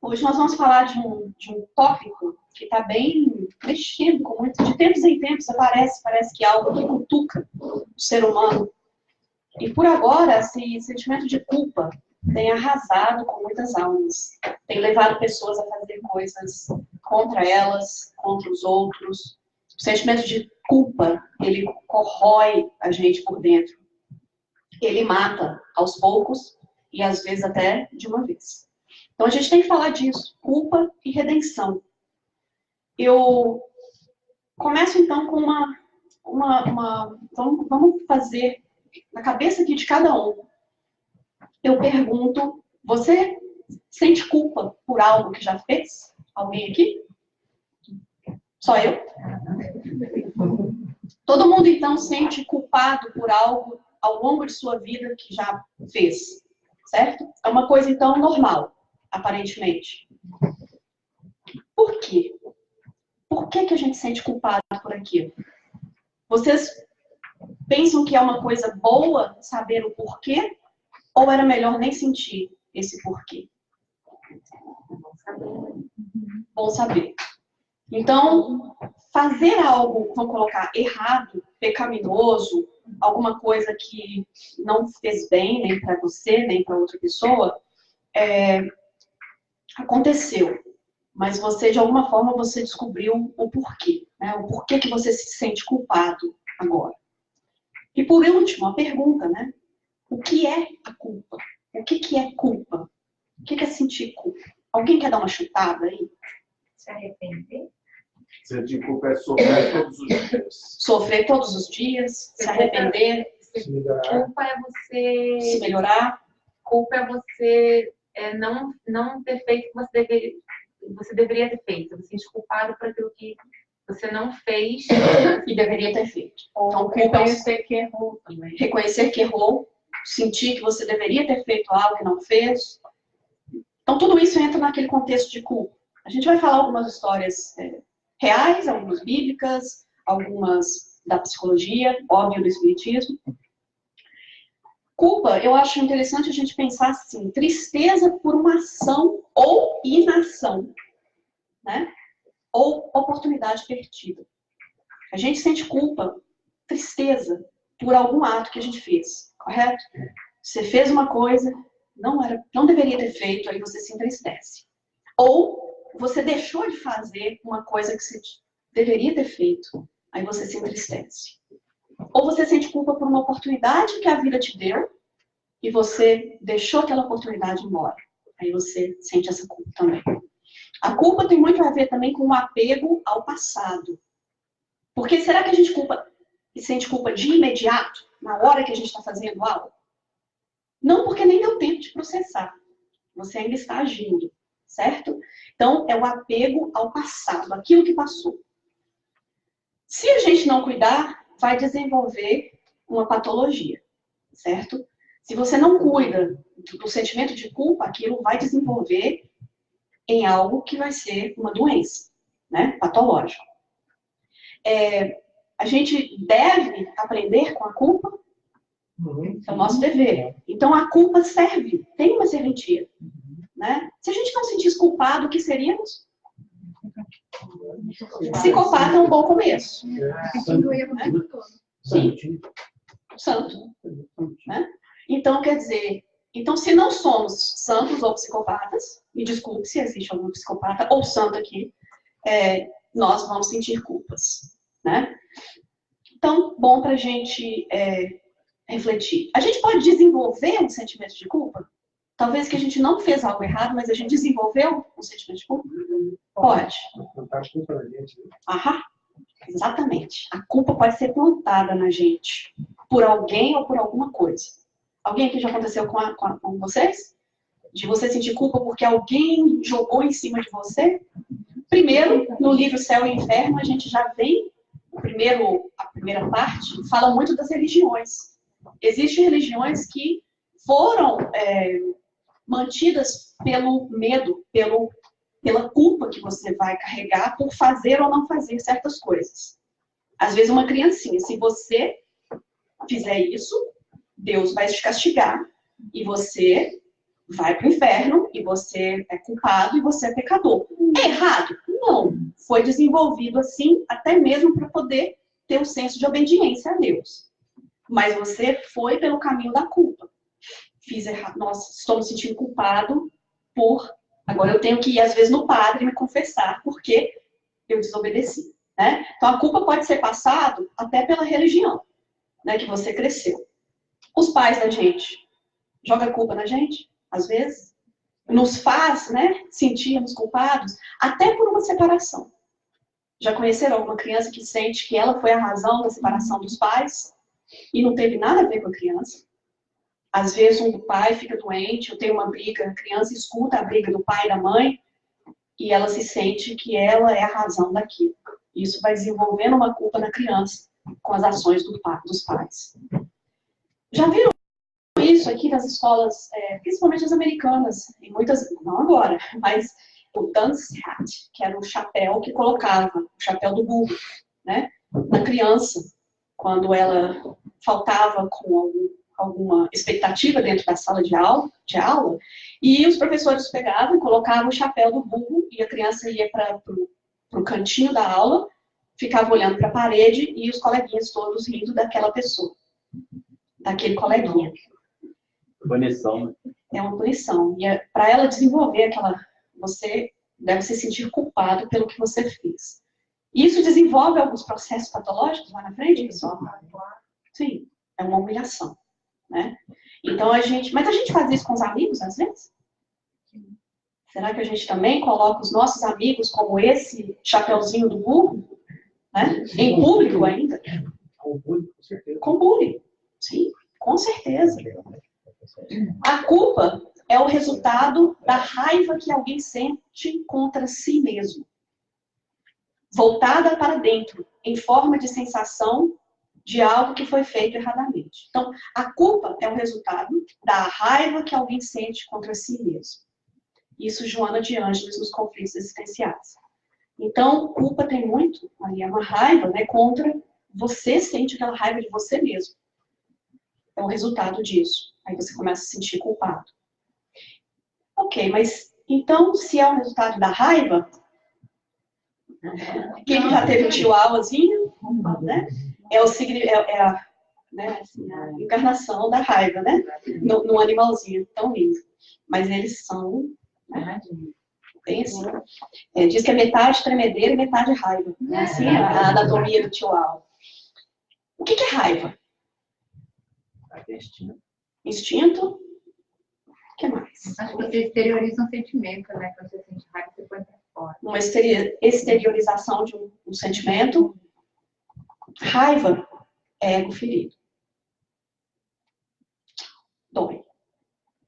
Hoje nós vamos falar de um tópico que está bem mexido, com muito, de tempos em tempos parece que é algo que cutuca o ser humano. E por agora, esse sentimento de culpa tem arrasado com muitas almas. Tem levado pessoas a fazer coisas contra elas, contra os outros. O sentimento de culpa, ele corrói a gente por dentro. Ele mata aos poucos e às vezes até de uma vez. Então a gente tem que falar disso, culpa e redenção. Eu começo então com vamos fazer na cabeça aqui de cada um. Eu pergunto, você sente culpa por algo que já fez? Alguém aqui? Só eu? Todo mundo então sente culpado por algo ao longo de sua vida que já fez, certo? É uma coisa então normal, aparentemente. Por quê? Por que a gente sente culpado por aquilo? Vocês pensam que é uma coisa boa saber o porquê? Ou era melhor nem sentir esse porquê? Bom saber. Então, fazer algo, vamos colocar, errado, pecaminoso, alguma coisa que não fez bem nem para você, nem para outra pessoa, aconteceu. Mas você, de alguma forma, você descobriu o porquê. Né? O porquê que você se sente culpado agora. E por último, a pergunta, né? O que é a culpa? O que é culpa? O que é sentir culpa? Alguém quer dar uma chutada aí? Se arrepender. Sentir culpa é sofrer todos os dias. Sofrer todos os dias, se arrepender. Se melhorar. Culpa é você... Se melhorar. Culpa é você não ter feito o que você deveria ter feito. Você sente culpado por aquilo que você não fez e deveria ter feito. Então, reconhecer que errou também. Reconhecer que errou, sentir que você deveria ter feito algo que não fez. Então, tudo isso entra naquele contexto de culpa. A gente vai falar algumas histórias reais, algumas bíblicas, algumas da psicologia, óbvio, do espiritismo. Culpa, eu acho interessante a gente pensar assim, tristeza por uma ação ou inação, né? Ou oportunidade perdida. A gente sente culpa, tristeza por algum ato que a gente fez, correto? Você fez uma coisa, não deveria ter feito, aí você se entristece. Ou você deixou de fazer uma coisa que você deveria ter feito, aí você se entristece. Ou você sente culpa por uma oportunidade que a vida te deu e você deixou aquela oportunidade embora. Aí você sente essa culpa também. A culpa tem muito a ver também com o apego ao passado. Porque será que a gente sente culpa de imediato, na hora que a gente está fazendo algo? Não, porque nem deu tempo de processar. Você ainda está agindo, certo? Então, é o apego ao passado, aquilo que passou. Se a gente não cuidar, vai desenvolver uma patologia, certo? Se você não cuida do sentimento de culpa, aquilo vai desenvolver em algo que vai ser uma doença, né? Patológica. A gente deve aprender com a culpa, é o nosso dever. Então a culpa serve, tem uma serventia, né? Se a gente não se sentisse culpado, o que seríamos? Psicopata é um bom começo. Sim. Santo. Né? Então, quer dizer, se não somos santos ou psicopatas, me desculpe se existe algum psicopata ou santo aqui, nós vamos sentir culpas, né? Então, bom pra gente refletir. A gente pode desenvolver um sentimento de culpa? Talvez que a gente não fez algo errado, mas a gente desenvolveu um sentimento de culpa? Pode. Aham. Exatamente. A culpa pode ser plantada na gente por alguém ou por alguma coisa. Alguém aqui já aconteceu com vocês? De você sentir culpa porque alguém jogou em cima de você? Primeiro, no livro Céu e Inferno, a gente já vem, a primeira parte, fala muito das religiões. Existem religiões que foram mantidas pelo medo, pela culpa que você vai carregar por fazer ou não fazer certas coisas. Às vezes uma criancinha, se você fizer isso, Deus vai te castigar e você vai para o inferno e você é culpado e você é pecador. É errado? Não. Foi desenvolvido assim, até mesmo para poder ter um senso de obediência a Deus. Mas você foi pelo caminho da culpa. Fiz errado. Nossa, estou me sentindo culpado por... Agora eu tenho que ir, às vezes, no padre e me confessar porque eu desobedeci. Né? Então, a culpa pode ser passada até pela religião, né, que você cresceu. Os pais da gente jogam a culpa na gente, às vezes. Nos faz, né, sentirmos culpados, até por uma separação. Já conheceram alguma criança que sente que ela foi a razão da separação dos pais e não teve nada a ver com a criança? Às vezes um pai fica doente, eu tenho uma briga, a criança escuta a briga do pai e da mãe e ela se sente que ela é a razão daquilo. Isso vai desenvolvendo uma culpa na criança com as ações dos pais. Já viram isso aqui nas escolas, principalmente as americanas, e muitas, não agora, mas o dunce hat, que era o chapéu que colocava, o chapéu do burro, né, na criança, quando ela faltava com alguma expectativa dentro da sala de aula, e os professores pegavam e colocavam o chapéu do burro, e a criança ia para o cantinho da aula, ficava olhando para a parede, e os coleguinhas todos rindo daquela pessoa, daquele coleguinha. Punição, né? É uma punição. E para ela desenvolver você deve se sentir culpado pelo que você fez. E isso desenvolve alguns processos patológicos lá na frente, pessoal? Sim, é uma humilhação, né? Então mas a gente faz isso com os amigos, às vezes? Será que a gente também coloca os nossos amigos como esse chapeuzinho do burro? Né? Em público ainda? Com bullying, com certeza. Com bullying, sim, com certeza. A culpa é o resultado da raiva que alguém sente contra si mesmo. Voltada para dentro, em forma de sensação de algo que foi feito erradamente. Então, a culpa é o resultado da raiva que alguém sente contra si mesmo. Isso Joana de Ângeles nos conflitos existenciais. Então, culpa tem muito, aí é uma raiva, né, contra você sente aquela raiva de você mesmo. É o resultado disso. Aí você começa a se sentir culpado. Ok, mas então, se é o resultado da raiva, quem já teve um chihuahuazinho, né? A encarnação da raiva, né? No animalzinho tão lindo. Mas eles são, né? Tem assim. Diz que é metade tremedeira e metade raiva. É assim a anatomia do chihuahua. O que é raiva? Instinto. O que mais? Acho que você exterioriza um sentimento, né? Quando você sente raiva, você põe pra fora. Uma exteriorização de um sentimento. Raiva é ego ferido. Dói.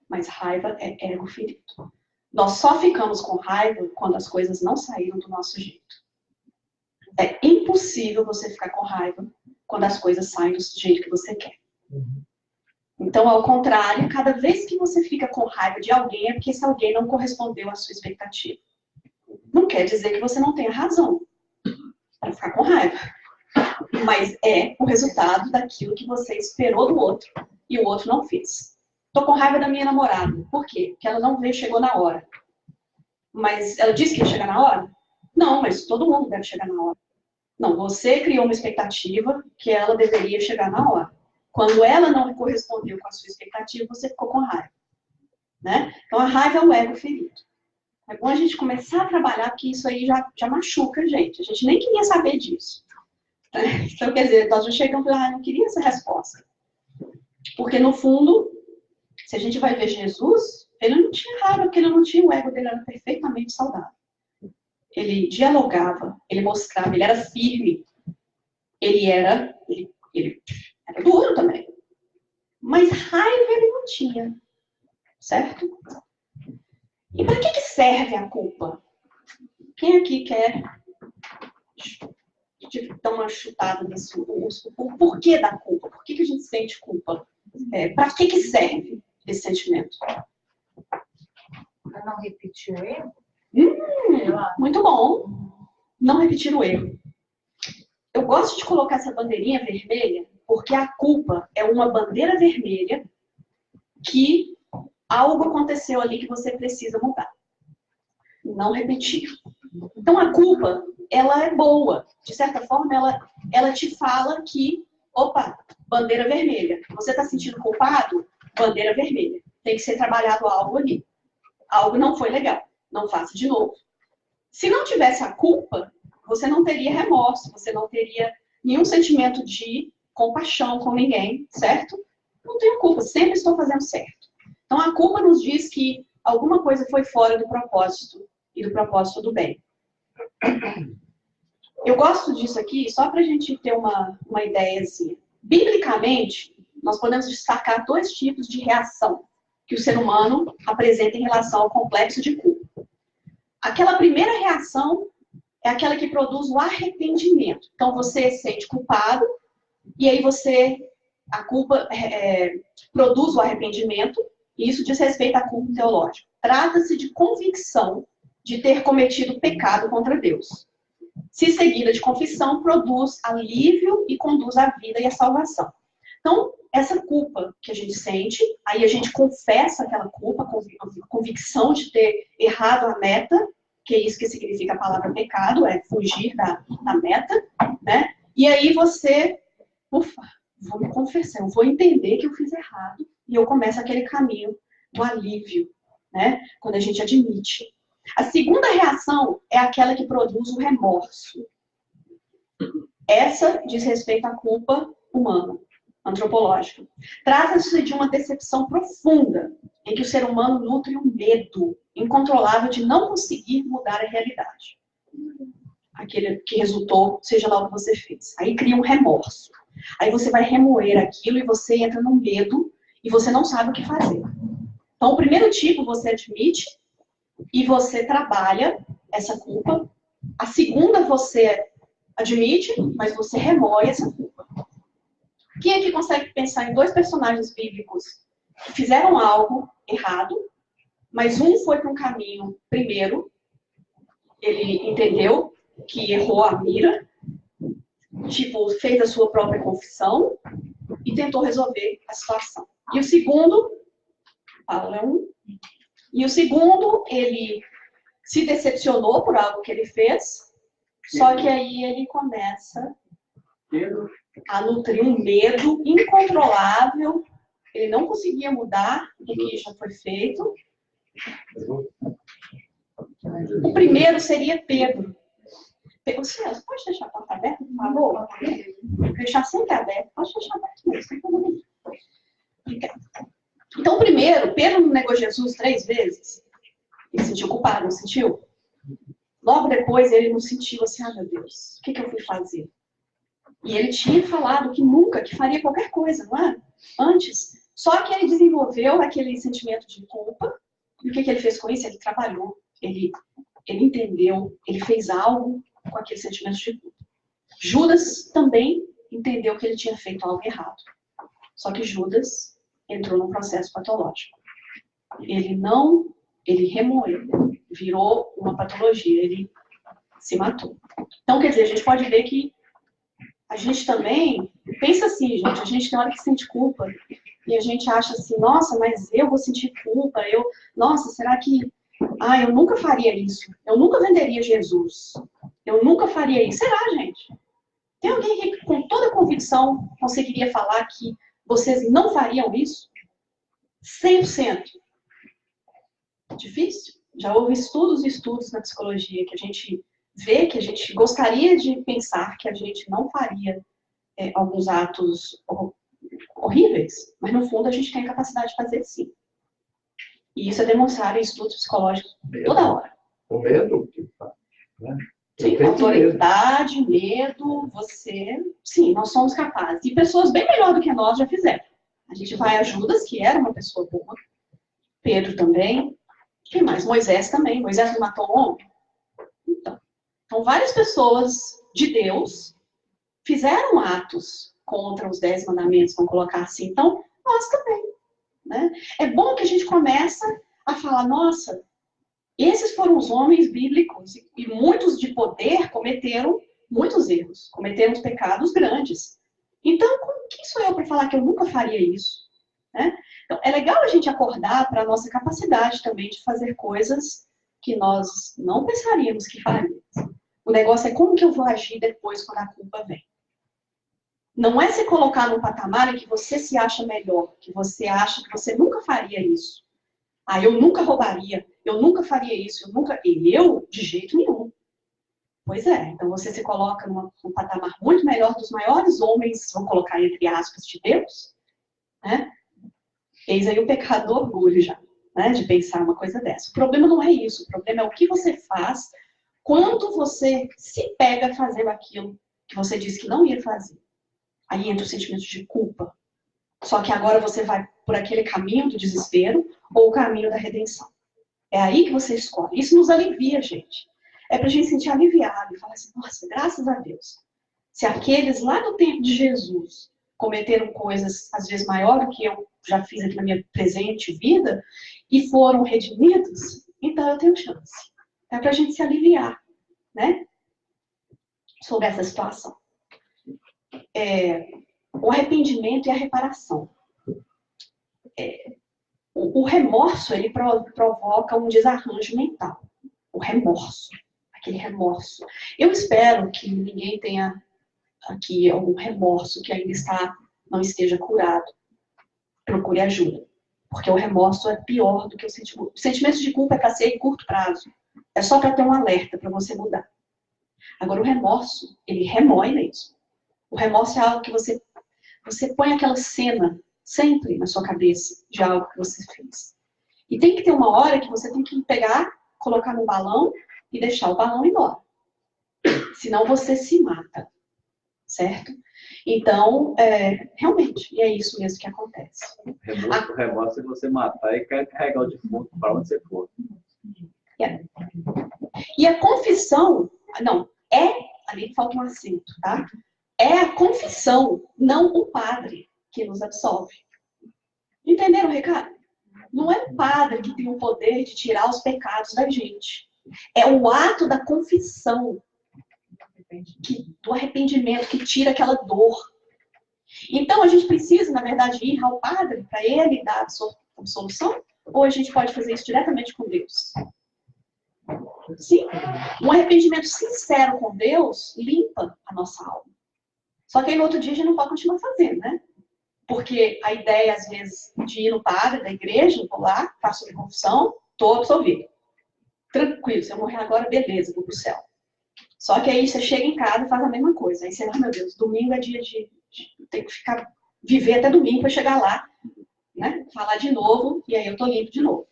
Mas raiva é ego ferido. Nós só ficamos com raiva quando as coisas não saíram do nosso jeito. É impossível você ficar com raiva quando as coisas saem do jeito que você quer. Então, ao contrário, cada vez que você fica com raiva de alguém, é porque esse alguém não correspondeu à sua expectativa. Não quer dizer que você não tenha razão para ficar com raiva. Mas é o resultado daquilo que você esperou do outro e o outro não fez. Estou com raiva da minha namorada. Por quê? Porque ela não veio, chegou na hora. Mas ela disse que ia chegar na hora? Não, mas todo mundo deve chegar na hora. Não, você criou uma expectativa que ela deveria chegar na hora. Quando ela não correspondeu com a sua expectativa, você ficou com raiva. Né? Então, a raiva é o ego ferido. É bom a gente começar a trabalhar, porque isso aí já machuca a gente. A gente nem queria saber disso. Então, quer dizer, nós já chegamos e não queria essa resposta. Porque, no fundo, se a gente vai ver Jesus, ele não tinha raiva, porque ele não tinha o ego dele, era perfeitamente saudável. Ele dialogava, ele mostrava, ele era firme. Ele era duro também. Mas raiva ele não tinha. Certo? E para que serve a culpa? Quem aqui quer dar uma chutada nisso? O porquê da culpa? Por que a gente sente culpa? Para que serve esse sentimento? Para não repetir o erro? Muito bom. Não repetir o erro. Eu gosto de colocar essa bandeirinha vermelha porque a culpa é uma bandeira vermelha que algo aconteceu ali que você precisa mudar. Não repetir. Então, a culpa, ela é boa. De certa forma, ela te fala que, opa, bandeira vermelha. Você está sentindo culpado? Bandeira vermelha. Tem que ser trabalhado algo ali. Algo não foi legal. Não faça de novo. Se não tivesse a culpa, você não teria remorso, você não teria nenhum sentimento de compaixão com ninguém, certo? Não tenho culpa, sempre estou fazendo certo. Então, a culpa nos diz que alguma coisa foi fora do propósito e do propósito do bem. Eu gosto disso aqui só para a gente ter uma ideia assim. Biblicamente, nós podemos destacar 2 tipos de reação que o ser humano apresenta em relação ao complexo de culpa. Aquela primeira reação é aquela que produz o arrependimento. Então, você se sente culpado e aí a culpa produz o arrependimento e isso diz respeito à culpa teológica. Trata-se de convicção de ter cometido pecado contra Deus. Se seguida de confissão, produz alívio e conduz à vida e à salvação. Então, essa culpa que a gente sente, aí a gente confessa aquela culpa, a convicção de ter errado a meta, que é isso que significa a palavra pecado, é fugir da meta, né? E aí você, ufa, vou me confessar, eu vou entender que eu fiz errado, e eu começo aquele caminho do alívio, né? Quando a gente admite. A segunda reação é aquela que produz o remorso. Essa diz respeito à culpa humana, antropológica. Trata-se de uma decepção profunda, em que o ser humano nutre um medo incontrolável de não conseguir mudar a realidade. Aquele que resultou, seja lá o que você fez. Aí cria um remorso. Aí você vai remoer aquilo e você entra no medo e você não sabe o que fazer. Então, o primeiro tipo você admite e você trabalha essa culpa. A segunda você admite, mas você remoe essa culpa. Quem aqui consegue pensar em 2 personagens bíblicos que fizeram algo errado, mas um foi para um caminho primeiro, ele entendeu que errou a mira, tipo, fez a sua própria confissão e tentou resolver a situação. E o segundo, Paulo é um, e o segundo, ele se decepcionou por algo que ele fez, só que aí ele começa a nutrir um medo incontrolável, ele não conseguia mudar do que já foi feito. O primeiro seria Pedro. Celso, pode deixar a porta aberta, por favor? Deixar sempre aberta. Pode deixar aberta mesmo. Obrigada. Então, primeiro, Pedro não negou Jesus 3 vezes. Ele se sentiu culpado, não sentiu? Logo depois, ele não sentiu assim, meu Deus, o que eu fui fazer? E ele tinha falado que nunca, que faria qualquer coisa, não é? Antes. Só que ele desenvolveu aquele sentimento de culpa. E o que ele fez com isso? Ele trabalhou, ele entendeu, ele fez algo com aquele sentimento de culpa. Judas também entendeu que ele tinha feito algo errado. Só que Judas entrou num processo patológico. Ele remoeu, virou uma patologia, ele se matou. Então, quer dizer, a gente pode ver que a gente também pensa assim, gente, a gente tem hora que sente culpa e a gente acha assim, nossa, mas eu vou sentir culpa, nossa, será que, eu nunca faria isso, eu nunca venderia Jesus, eu nunca faria isso. Será, gente? Tem alguém que com toda convicção conseguiria falar que vocês não fariam isso? 100%. Difícil? Já houve estudos e estudos na psicologia que a gente vê que a gente gostaria de pensar que a gente não faria alguns atos horríveis, mas no fundo a gente tem a capacidade de fazer sim. E isso é demonstrado em estudos psicológicos toda hora. O medo? Né? Sim, autoridade, medo, sim, nós somos capazes. E pessoas bem melhor do que nós já fizeram. A gente vai a Judas, que era uma pessoa boa, Pedro também, quem mais? Moisés também. Moisés não matou um homem? Então, várias pessoas de Deus fizeram atos contra os 10 mandamentos, vamos colocar assim. Então, nós também. Né? É bom que a gente comece a falar, nossa, esses foram os homens bíblicos e muitos de poder cometeram muitos erros, cometeram pecados grandes. Então, quem sou eu para falar que eu nunca faria isso? Né? Então, é legal a gente acordar para a nossa capacidade também de fazer coisas que nós não pensaríamos que faríamos. O negócio é como que eu vou agir depois quando a culpa vem. Não é se colocar num patamar em que você se acha melhor, que você acha que você nunca faria isso. Ah, eu nunca roubaria, eu nunca faria isso, eu, de jeito nenhum. Pois é, então você se coloca num patamar muito melhor dos maiores homens, vamos colocar entre aspas, de Deus, né? Eis aí o pecado do orgulho já, né? De pensar uma coisa dessa. O problema não é isso, o problema é o que você faz quando você se pega fazendo aquilo que você disse que não ia fazer. Aí entra o sentimento de culpa. Só que agora você vai por aquele caminho do desespero ou o caminho da redenção. É aí que você escolhe. Isso nos alivia, gente. É pra gente se sentir aliviado e falar assim, nossa, graças a Deus. Se aqueles lá no tempo de Jesus cometeram coisas, às vezes, maiores do que eu já fiz aqui na minha presente vida e foram redimidos, então eu tenho chance. É pra gente se aliviar, né? Sobre essa situação. O arrependimento e a reparação. O remorso, ele provoca um desarranjo mental. O remorso. Aquele remorso. Eu espero que ninguém tenha aqui algum remorso que ainda não esteja curado. Procure ajuda. Porque o remorso é pior do que o sentimento. O sentimento de culpa é para ser em curto prazo. É só para ter um alerta para você mudar. Agora, o remorso, ele remói mesmo. O remorso é algo que você põe aquela cena sempre na sua cabeça de algo que você fez. E tem que ter uma hora que você tem que pegar, colocar no balão e deixar o balão embora. Senão você se mata. Certo? Então, realmente, e é isso mesmo que acontece. O remorso é você matar e carregar o defunto para onde você for. E a confissão, ali falta um acento, tá? É a confissão, não o padre, que nos absolve. Entenderam o recado? Não é o padre que tem o poder de tirar os pecados da gente. É o ato da confissão, do arrependimento, que tira aquela dor. Então, a gente precisa, na verdade, ir ao padre para ele dar a solução? Ou a gente pode fazer isso diretamente com Deus? Sim. Um arrependimento sincero com Deus limpa a nossa alma. Só que aí no outro dia a gente não pode continuar fazendo, né? Porque a ideia, às vezes, de ir no padre da igreja, vou lá, faço a confissão, estou absolvido. Tranquilo, se eu morrer agora, beleza, vou pro céu. Só que aí você chega em casa e faz a mesma coisa. Aí você, meu Deus, domingo é dia de ter que viver até domingo para chegar lá, né? Falar de novo, e aí eu tô limpo de novo.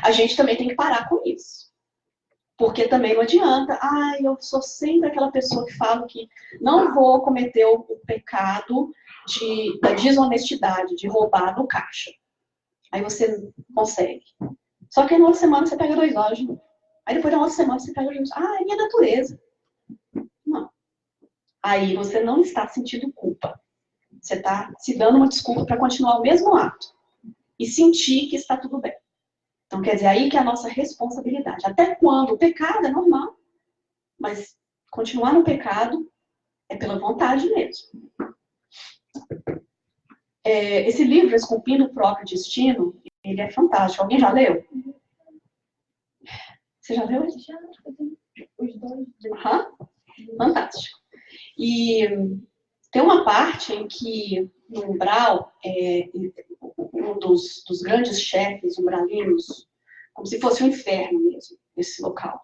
A gente também tem que parar com isso. Porque também não adianta, eu sou sempre aquela pessoa que fala que não vou cometer o pecado da desonestidade, de roubar no caixa. Aí você consegue. Só que aí na outra semana você pega 2 horas de novo. Aí depois na outra semana você pega 2 horas. É minha natureza. Não. Aí você não está sentindo culpa. Você está se dando uma desculpa para continuar o mesmo ato. E sentir que está tudo bem. Então, quer dizer, aí que é a nossa responsabilidade. Até quando o pecado é normal. Mas continuar no pecado é pela vontade mesmo. Esse livro, Esculpindo o Próprio Destino, ele é fantástico. Alguém já leu? Você já leu? Já, os dois. Fantástico. E tem uma parte em que, no umbral, um dos grandes chefes umbralinos, como se fosse um inferno mesmo, esse local.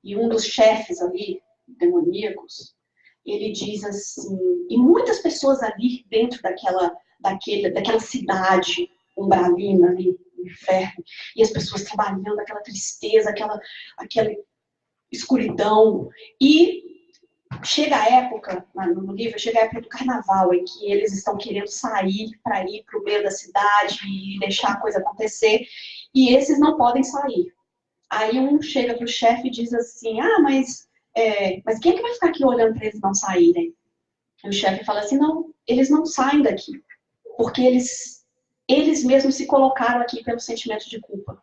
E um dos chefes ali, demoníacos, ele diz assim, e muitas pessoas ali dentro daquela cidade umbralina ali, no inferno, e as pessoas trabalhando, aquela tristeza, aquela escuridão, e chega a época, no livro, chega a época do carnaval, em que eles estão querendo sair para ir para o meio da cidade e deixar a coisa acontecer, e esses não podem sair. Aí um chega para o chefe e diz assim, mas quem é que vai ficar aqui olhando para eles não saírem? E o chefe fala assim, não, eles não saem daqui, porque eles mesmos se colocaram aqui pelo sentimento de culpa.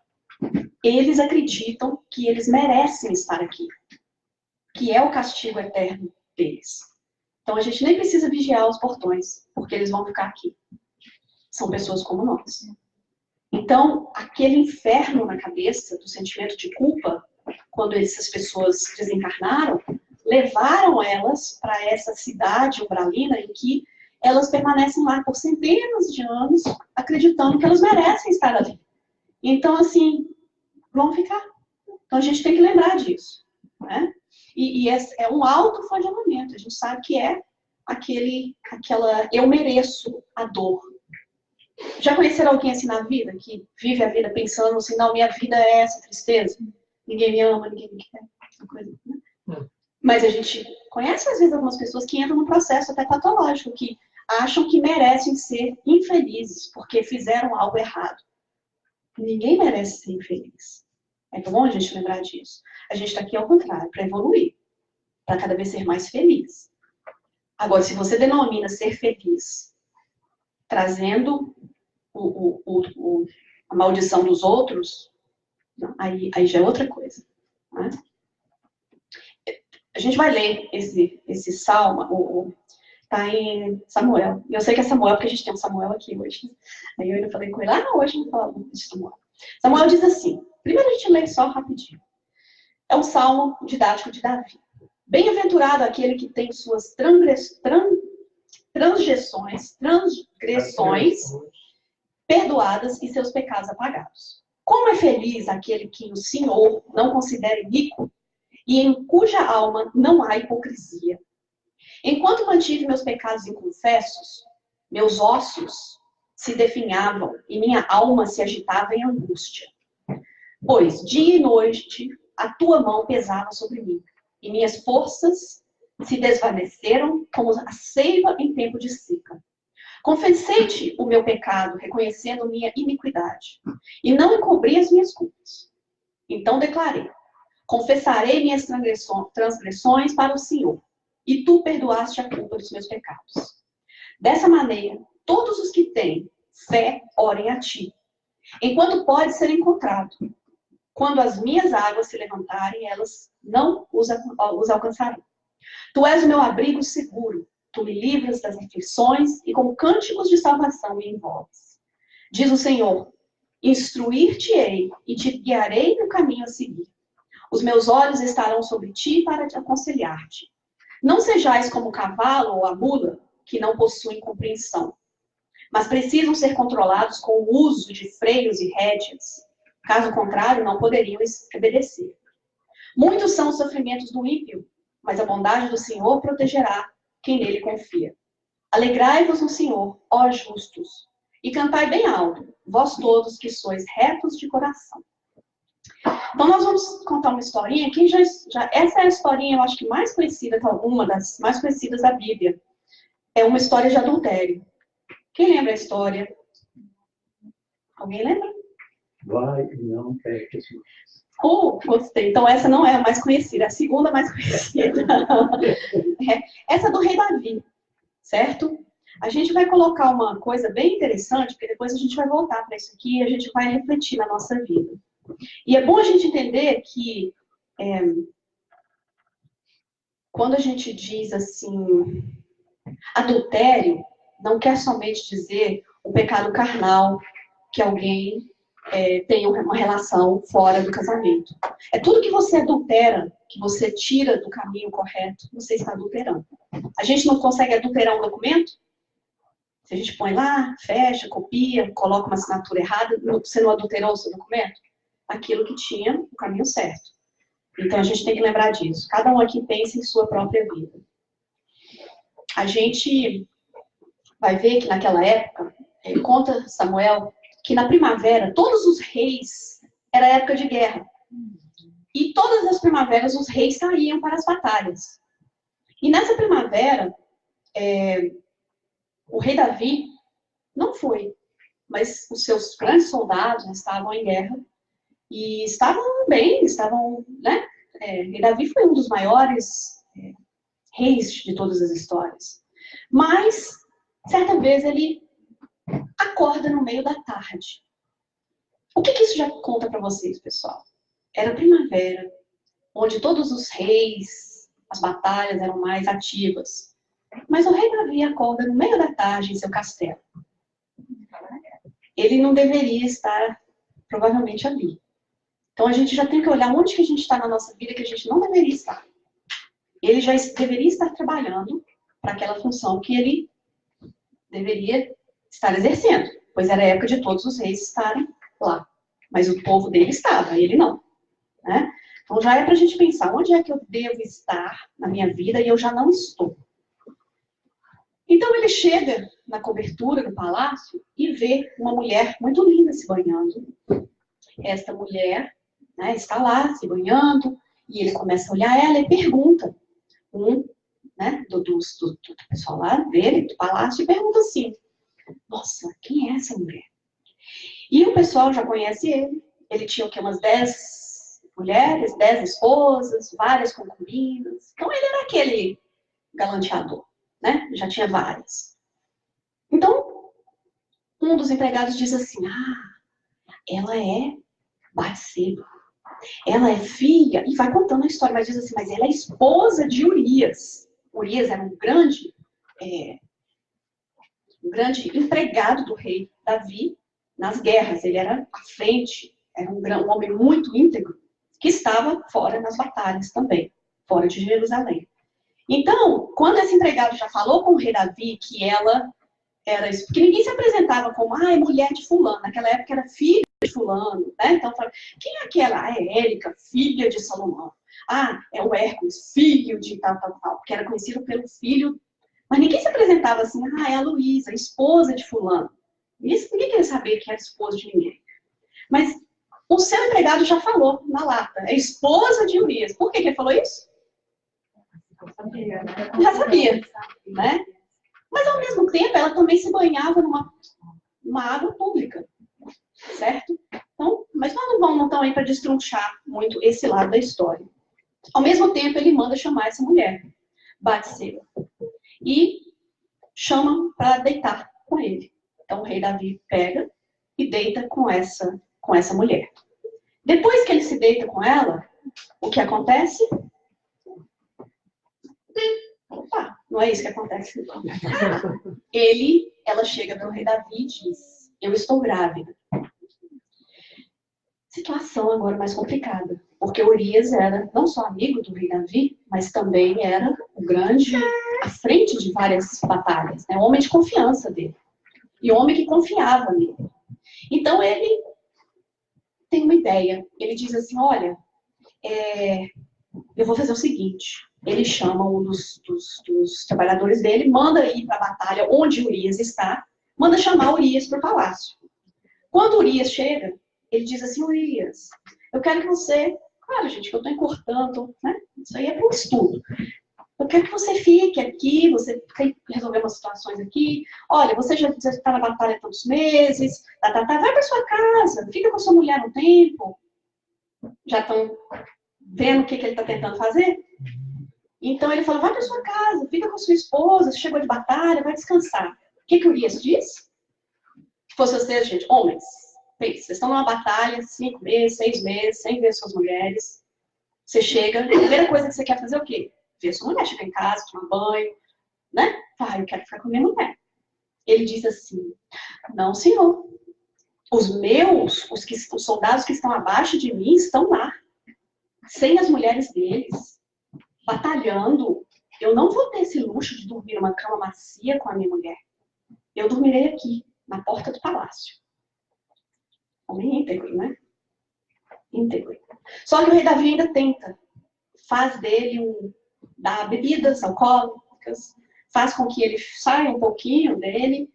Eles acreditam que eles merecem estar aqui, que é o castigo eterno deles. Então a gente nem precisa vigiar os portões, porque eles vão ficar aqui. São pessoas como nós. Então, aquele inferno na cabeça do sentimento de culpa, quando essas pessoas desencarnaram, levaram elas para essa cidade umbralina em que elas permanecem lá por centenas de anos, acreditando que elas merecem estar ali. Então, assim, vão ficar. Então, a gente tem que lembrar disso, né? E é um autoflagelamento. A gente sabe que é aquela eu mereço a dor. Já conheceram alguém assim na vida, que vive a vida pensando assim, não, minha vida é essa tristeza, ninguém me ama, ninguém me quer, essa coisa, né? Mas a gente conhece às vezes algumas pessoas que entram num processo até patológico, que acham que merecem ser infelizes porque fizeram algo errado. Ninguém merece ser infeliz. É bom a gente lembrar disso. A gente está aqui ao contrário, para evoluir, para cada vez ser mais feliz. Agora, se você denomina ser feliz trazendo a maldição dos outros, aí já é outra coisa. Né? A gente vai ler esse salmo, está em Samuel. E eu sei que é Samuel, porque a gente tem um Samuel aqui hoje. Aí eu ainda falei com ele, hoje não fala de Samuel. Samuel diz assim, primeiro a gente lê só rapidinho. É um salmo didático de Davi. Bem-aventurado aquele que tem suas transgressões perdoadas e seus pecados apagados. Como é feliz aquele que o Senhor não considera iníquo e em cuja alma não há hipocrisia. Enquanto mantive meus pecados inconfessos, meus ossos se definhavam e minha alma se agitava em angústia. Pois, dia e noite, a tua mão pesava sobre mim, e minhas forças se desvaneceram como a seiva em tempo de seca. Confessei-te o meu pecado, reconhecendo minha iniquidade, e não encobri as minhas culpas. Então declarei, confessarei minhas transgressões para o Senhor, e tu perdoaste a culpa dos meus pecados. Dessa maneira, todos os que têm fé orem a ti, enquanto pode ser encontrado. Quando as minhas águas se levantarem, elas não os alcançarão. Tu és o meu abrigo seguro, tu me livras das aflições e com cânticos de salvação me envolves. Diz o Senhor, instruir-te-ei e te guiarei no caminho a seguir. Os meus olhos estarão sobre ti para te aconselhar-te. Não sejais como o cavalo ou a mula, que não possuem compreensão, mas precisam ser controlados com o uso de freios e rédeas. Caso contrário, não poderiam obedecer. Muitos são os sofrimentos do ímpio, mas a bondade do Senhor protegerá quem nele confia. Alegrai-vos no Senhor, ó justos, e cantai bem alto, vós todos que sois retos de coração. Então nós vamos contar uma historinha, essa é a historinha, eu acho que mais conhecida, uma das mais conhecidas da Bíblia. É uma história de adultério. Quem lembra a história? Alguém lembra? Vai e não peques. Gostei. Então essa não é a mais conhecida, é a segunda mais conhecida. Essa é do rei Davi, certo? A gente vai colocar uma coisa bem interessante, porque depois a gente vai voltar para isso aqui e a gente vai refletir na nossa vida. E é bom a gente entender que quando a gente diz assim, adultério, não quer somente dizer o pecado carnal que alguém tem uma relação fora do casamento. É tudo que você adultera, que você tira do caminho correto, você está adulterando. A gente não consegue adulterar um documento? Se a gente põe lá, fecha, copia, coloca uma assinatura errada, você não adulterou o seu documento? Aquilo que tinha o caminho certo. Então a gente tem que lembrar disso. Cada um aqui pensa em sua própria vida. A gente vai ver que naquela época, conta Samuel, que na primavera, todos os reis, era época de guerra. E todas as primaveras, os reis saíam para as batalhas. E nessa primavera, o rei Davi não foi, mas os seus grandes soldados estavam em guerra e estavam bem, né? E Davi foi um dos maiores reis de todas as histórias. Mas, certa vez, ele acorda no meio da tarde. O que isso já conta para vocês, pessoal? Era primavera, onde todos os reis, as batalhas eram mais ativas. Mas o rei Davi acorda no meio da tarde em seu castelo. ele não deveria estar, provavelmente, ali. Então, a gente já tem que olhar onde que a gente está na nossa vida que a gente não deveria estar. Ele já deveria estar trabalhando para aquela função que ele deveria estar exercendo, pois era a época de todos os reis estarem lá. Mas o povo dele estava, ele não. Né? Então, já é para a gente pensar, onde é que eu devo estar na minha vida e eu já não estou. Então, ele chega na cobertura do palácio e vê uma mulher muito linda se banhando. Esta mulher, né, está lá se banhando e ele começa a olhar ela e pergunta, né, do pessoal lá dele, do palácio, e pergunta assim, nossa, quem é essa mulher? E o pessoal já conhece ele. Ele tinha o quê? Umas 10 mulheres, 10 esposas, várias concubinas. Então, ele era aquele galanteador, né? Já tinha várias. Então, um dos empregados diz assim, ela é Batseba. Ela é filha, e vai contando a história, mas diz assim, mas ela é esposa de Urias. Urias era um grande empregado do rei Davi nas guerras. Ele era à frente, era um homem muito íntegro, que estava fora nas batalhas também, fora de Jerusalém. Então, quando esse empregado já falou com o rei Davi que ela era isso, porque ninguém se apresentava como, é mulher de fulano, naquela época era filha de fulano, né? Então, quem é aquela? É Érica, filha de Salomão. É o Hércules, filho de tal, que era conhecido pelo filho. Mas ninguém se apresentava assim, é a Luísa, esposa de fulano. Isso, ninguém queria saber que era esposa de ninguém. Mas o seu empregado já falou na lata, é esposa de Urias. Por que ele falou isso? Já sabia, né? Mas ao mesmo tempo, ela também se banhava numa água pública, certo? Então, mas nós não vamos então aí para destrunchar muito esse lado da história. Ao mesmo tempo, ele manda chamar essa mulher, Batseba, e chama para deitar com ele. Então, o rei Davi pega e deita com essa mulher. Depois que ele se deita com ela, o que acontece? Opa, não é isso que acontece. Ela chega para o rei Davi e diz, eu estou grávida. Situação agora mais complicada, porque Urias era não só amigo do rei Davi, mas também era o grande, à frente de várias batalhas, né? O homem de confiança dele. E homem que confiava nele. Então, ele tem uma ideia. Ele diz assim, olha, eu vou fazer o seguinte. Ele chama um dos trabalhadores dele, manda ir para a batalha onde Urias está, manda chamar Urias para o palácio. Quando Urias chega, ele diz assim, Urias, eu quero que você... Claro, gente, que eu estou encurtando, né? Isso aí é para um estudo. Eu quero que você fique aqui, você tem que resolver umas situações aqui. Olha, você já está na batalha todos os meses, vai para sua casa, fica com a sua mulher um tempo. Já estão vendo o que ele está tentando fazer? Então ele falou, vai para sua casa, fica com a sua esposa, chegou de batalha, vai descansar. O que Urias diz? Se fosse vocês, gente, homens, pense, vocês estão numa batalha, 5 meses, 6 meses, sem ver suas mulheres. Você chega, a primeira coisa que você quer fazer é o quê? Ver sua mulher, chegar em casa, tomar banho, né? Eu quero ficar com a minha mulher. Ele diz assim, não, senhor. Os soldados que estão abaixo de mim estão lá, sem as mulheres deles, batalhando. Eu não vou ter esse luxo de dormir numa cama macia com a minha mulher. Eu dormirei aqui, na porta do palácio. Homem íntegro, né? Íntegro. Só que o rei Davi ainda tenta. Faz dele dá bebidas alcoólicas, faz com que ele saia um pouquinho dele.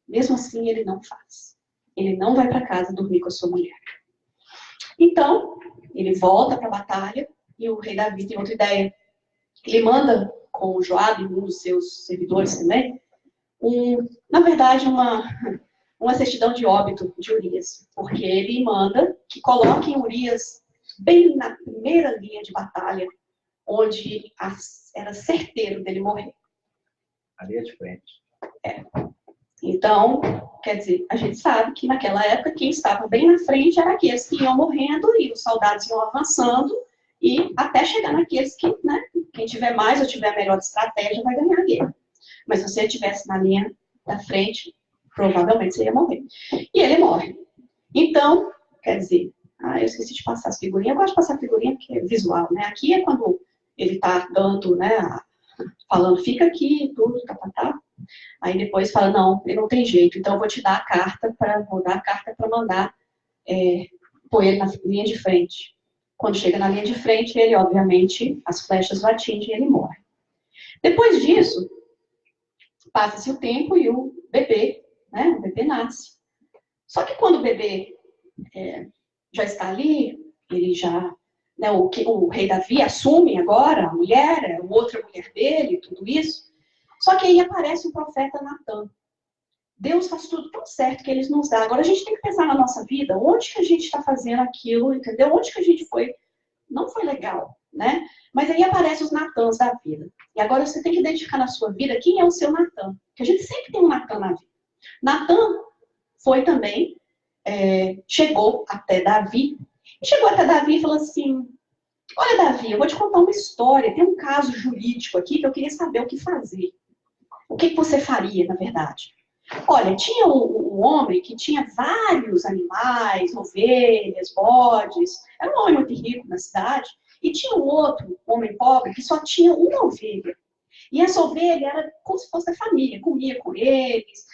Mesmo assim, ele não faz. Ele não vai para casa dormir com a sua mulher. Então, ele volta para a batalha e o rei Davi tem outra ideia. Ele manda com o Joabe, um dos seus servidores também, na verdade, uma certidão de óbito de Urias, porque ele manda que coloquem Urias bem na primeira linha de batalha, onde era certeiro dele morrer. Ali é de frente. Então, quer dizer, a gente sabe que naquela época quem estava bem na frente eram aqueles que iam morrendo e os soldados iam avançando e até chegar naqueles que, né, quem tiver mais ou tiver a melhor estratégia vai ganhar a guerra. Mas se você estivesse na linha da frente, Provavelmente você ia morrer. E ele morre. Então, quer dizer, eu esqueci de passar as figurinhas. Eu gosto de passar figurinha porque é visual, né? Aqui é quando ele tá dando, né, falando, fica aqui, tudo, tá. Aí depois fala, não, ele não tem jeito, então eu vou te dar a carta, vou dar a carta para mandar pôr ele na linha de frente. Quando chega na linha de frente, ele, obviamente, as flechas o atingem e ele morre. Depois disso, passa-se o tempo e o bebê nasce. Só que quando o bebê já está ali, ele já, né, o rei Davi assume agora a mulher, outra mulher dele, tudo isso. Só que aí aparece o profeta Natan. Deus faz tudo tão certo que eles nos dá. Agora a gente tem que pensar na nossa vida, onde que a gente está fazendo aquilo, entendeu? Onde que a gente foi, não foi legal, né? Mas aí aparecem os Natãs da vida. E agora você tem que identificar na sua vida quem é o seu Natan. Porque a gente sempre tem um Natan na vida. Natan foi também, chegou até Davi. E chegou até Davi e falou assim, olha Davi, eu vou te contar uma história, tem um caso jurídico aqui que eu queria saber o que fazer. O que você faria, na verdade? Olha, tinha um homem que tinha vários animais, ovelhas, bodes. Era um homem muito rico na cidade. E tinha um outro homem pobre que só tinha uma ovelha. E essa ovelha era como se fosse da família. Comia com eles,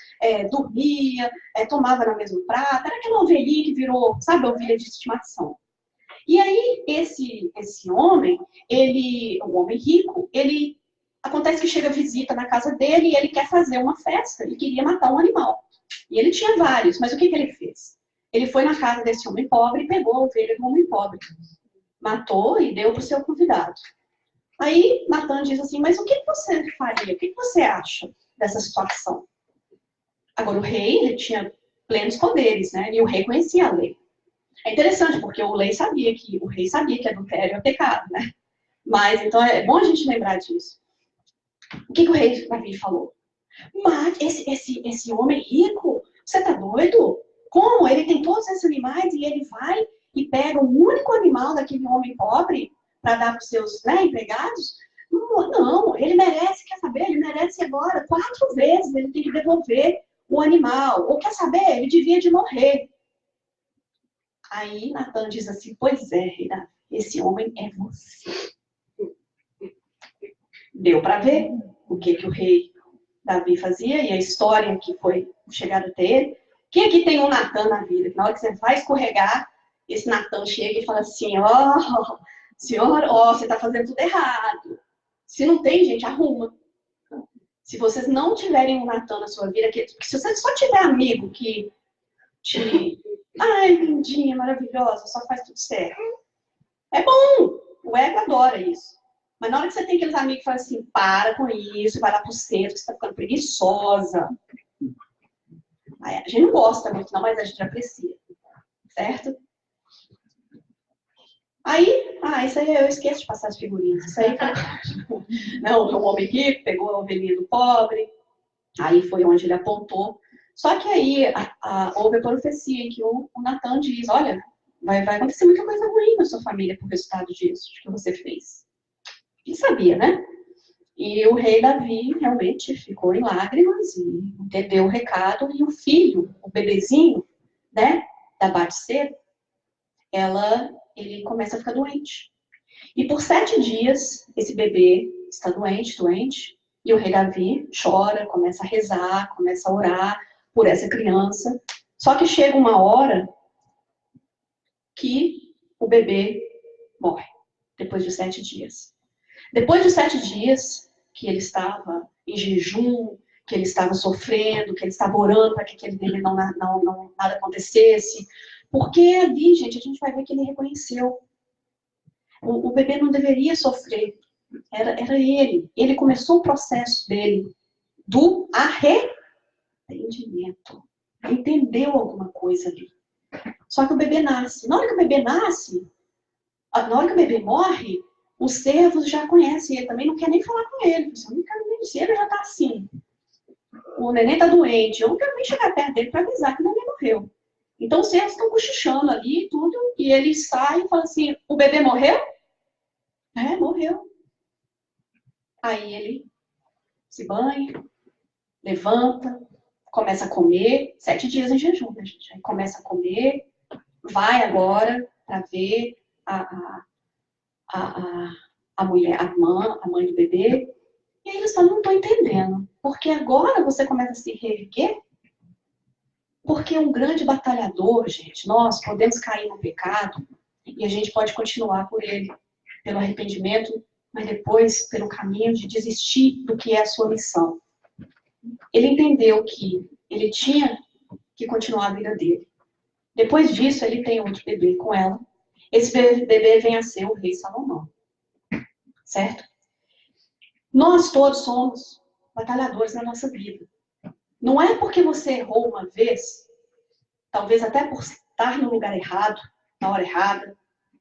dormia, tomava no mesmo prato. Era aquela ovelhinha que virou, sabe, a ovelha de estimação. E aí, esse homem, um homem rico, acontece que chega visita na casa dele e ele quer fazer uma festa e queria matar um animal. E ele tinha vários, mas o que ele fez? Ele foi na casa desse homem pobre e pegou a ovelha do homem pobre. Matou e deu para o seu convidado. Aí Natan diz assim, mas o que você faria? O que você acha dessa situação? Agora o rei, ele tinha plenos poderes, né? E o rei conhecia a lei. É interessante, porque o rei sabia que adultério é pecado, né? Mas, então, é bom a gente lembrar disso. O que o rei Davi falou? Mas esse homem rico, você tá doido? Como? Ele tem todos esses animais e ele vai e pega o único animal daquele homem pobre para dar para os seus empregados? Não, ele merece, quer saber? Ele merece agora 4 vezes, ele tem que devolver o animal. Ou quer saber? Ele devia de morrer. Aí Natan diz assim, pois é, rei Davi, esse homem é você. Deu para ver o que o rei Davi fazia e a história que foi chegada até ele. Quem aqui tem um Natan na vida? Na hora que você vai escorregar, esse Natan chega e fala assim, senhor, você está fazendo tudo errado. Se não tem, gente, arruma. Se vocês não tiverem um Natan na sua vida, porque se você só tiver amigo que te... Ai, lindinha, maravilhosa, só faz tudo certo. É bom, o ego adora isso. Mas na hora que você tem aqueles amigos que falam assim, para com isso, vai lá pro centro, que você tá ficando preguiçosa. Aí, a gente não gosta muito não, mas a gente aprecia. Certo? Aí, isso aí eu esqueço de passar as figurinhas. Isso aí foi... Não, o homem rico pegou a ovelhinha do pobre. Aí foi onde ele apontou. Só que aí houve a profecia em que o Natan diz, olha, vai acontecer muita coisa ruim na sua família por resultado disso, que você fez. Ele sabia, né? E o rei Davi realmente ficou em lágrimas e entendeu o recado. E o filho, o bebezinho, né, da Batseba, ele começa a ficar doente. E por 7 dias, esse bebê está doente, e o rei Davi chora, começa a rezar, começa a orar por essa criança. Só que chega uma hora que o bebê morre, depois de 7 dias. Depois de 7 dias que ele estava em jejum, que ele estava sofrendo, que ele estava orando para que aquele bebê nada acontecesse, porque ali, gente, a gente vai ver que ele reconheceu. O bebê não deveria sofrer, era ele. Ele começou o processo dele do arrependimento. Entendeu alguma coisa ali. Só que o bebê nasce. Na hora que o bebê nasce, na hora que o bebê morre, os servos já conhecem ele, também não quer nem falar com ele. Você não quer nem dizer, ele já está assim. O neném está doente, eu não quero nem chegar perto dele para avisar que o neném morreu. Então os servos estão cochichando ali e tudo, e ele sai e fala assim, o bebê morreu? Morreu. Aí ele se banha, levanta, começa a comer, 7 dias em jejum, né, gente? Aí começa a comer, vai agora para ver a mulher, a mãe do bebê. E aí eles falam, não estou entendendo. Porque agora você começa a se reerguer. Porque um grande batalhador, gente, nós podemos cair no pecado e a gente pode continuar por ele, pelo arrependimento, mas depois pelo caminho de desistir do que é a sua missão. Ele entendeu que ele tinha que continuar a vida dele. Depois disso, ele tem outro bebê com ela. Esse bebê vem a ser o rei Salomão. Certo? Nós todos somos batalhadores na nossa vida. Não é porque você errou uma vez, talvez até por estar no lugar errado, na hora errada,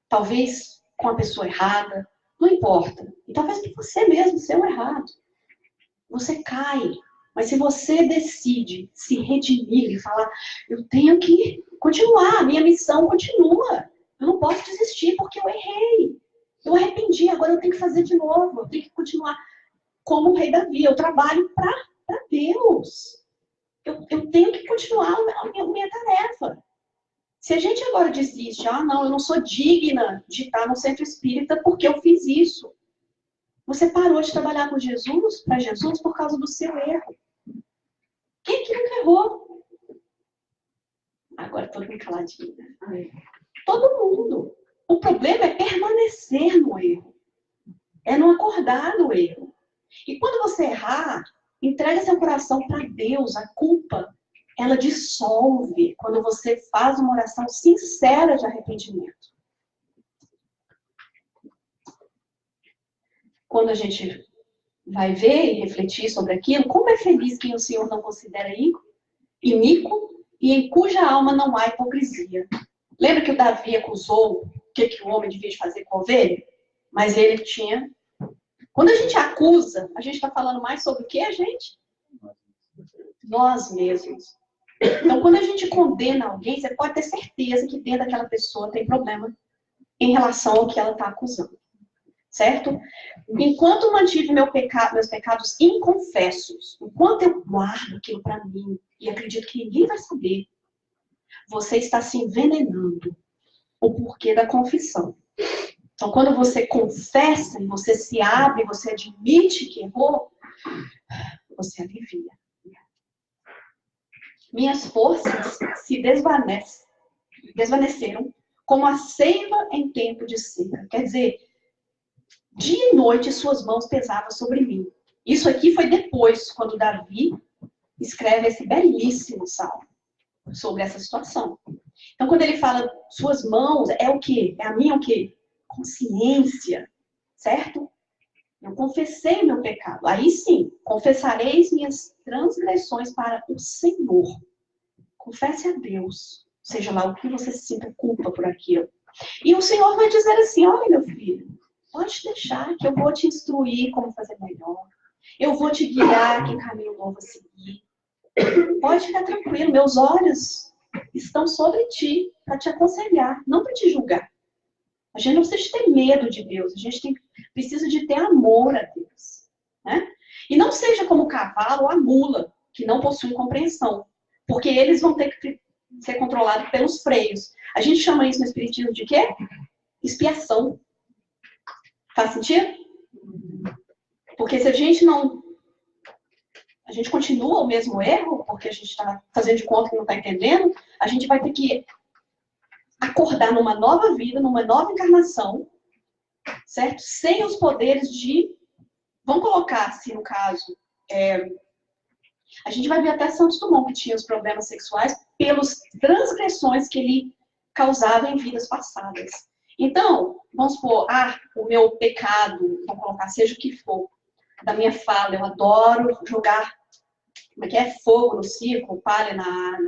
talvez com a pessoa errada, não importa. E talvez por você mesmo ser o errado. Você cai. Mas se você decide se redimir e falar, eu tenho que continuar, a minha missão continua. Eu não posso desistir porque eu errei. Eu arrependi, agora eu tenho que fazer de novo. Eu tenho que continuar como o rei Davi. Eu trabalho para Deus. Eu tenho que continuar a minha tarefa. Se a gente agora desiste, não, eu não sou digna de estar no centro espírita porque eu fiz isso. Você parou de trabalhar com Jesus, para Jesus, por causa do seu erro. Quem que nunca errou? Agora todo mundo caladinho, né? Todo mundo. O problema é permanecer no erro. É não acordar do erro. E quando você errar, entrega seu coração para Deus. A culpa, ela dissolve quando você faz uma oração sincera de arrependimento. Quando a gente vai ver e refletir sobre aquilo, como é feliz quem o Senhor não considera iníquo e em cuja alma não há hipocrisia. Lembra que o Davi acusou o que o homem devia fazer com a ovelha? Mas ele tinha... Quando a gente acusa, a gente está falando mais sobre o que a gente? Nós mesmos. Então, quando a gente condena alguém, você pode ter certeza que dentro daquela pessoa tem problema em relação ao que ela está acusando. Certo? Enquanto mantive meus pecados inconfessos, enquanto eu guardo aquilo para mim e acredito que ninguém vai saber, você está se envenenando o porquê da confissão. Então, quando você confessa e você se abre, você admite que errou, você alivia. Minhas forças se desvaneceram como a seiva em tempo de seca. Quer dizer, dia e noite suas mãos pesavam sobre mim. Isso aqui foi depois, quando Davi escreve esse belíssimo salmo sobre essa situação. Então, quando ele fala suas mãos, é o quê? É a minha o quê? Consciência, certo? Eu confessei meu pecado. Aí sim, confessareis minhas transgressões para o Senhor. Confesse a Deus, seja lá o que você sinta culpa por aquilo. E o Senhor vai dizer assim, olha meu filho, pode deixar que eu vou te instruir como fazer melhor. Eu vou te guiar que caminho novo a seguir. Pode ficar tranquilo, meus olhos estão sobre ti para te aconselhar, não para te julgar. A gente não precisa ter medo de Deus, a gente precisa de ter amor a Deus. Né? E não seja como o cavalo ou a mula, que não possuem compreensão, porque eles vão ter que ser controlados pelos freios. A gente chama isso no espiritismo de quê? Expiação. Faz sentido? Porque se a gente não... A gente continua o mesmo erro, porque a gente está fazendo de conta que não está entendendo, a gente vai ter que acordar numa nova vida, numa nova encarnação, certo? Sem os poderes de... Vamos colocar, se no caso... A gente vai ver até Santos Dumont, que tinha os problemas sexuais pelas transgressões que ele causava em vidas passadas. Então, vamos supor, o meu pecado, vamos colocar, seja o que for, da minha fala, eu adoro jogar, como é que é? Fogo no circo, palha na...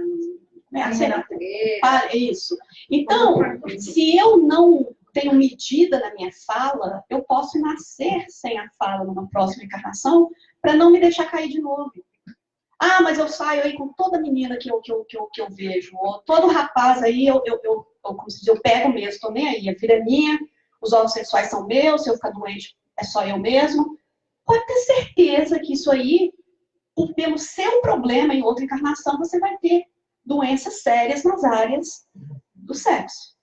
Isso. Então, se eu não tenho medida na minha fala, eu posso nascer sem a fala numa próxima encarnação para não me deixar cair de novo. Mas eu saio aí com toda menina que eu vejo, ou todo rapaz aí, como se diz, eu pego mesmo, tô nem aí, a vida é minha, os órgãos sexuais são meus, se eu ficar doente é só eu mesmo. Pode ter certeza que isso aí pelo seu problema em outra encarnação, você vai ter doenças sérias nas áreas do sexo.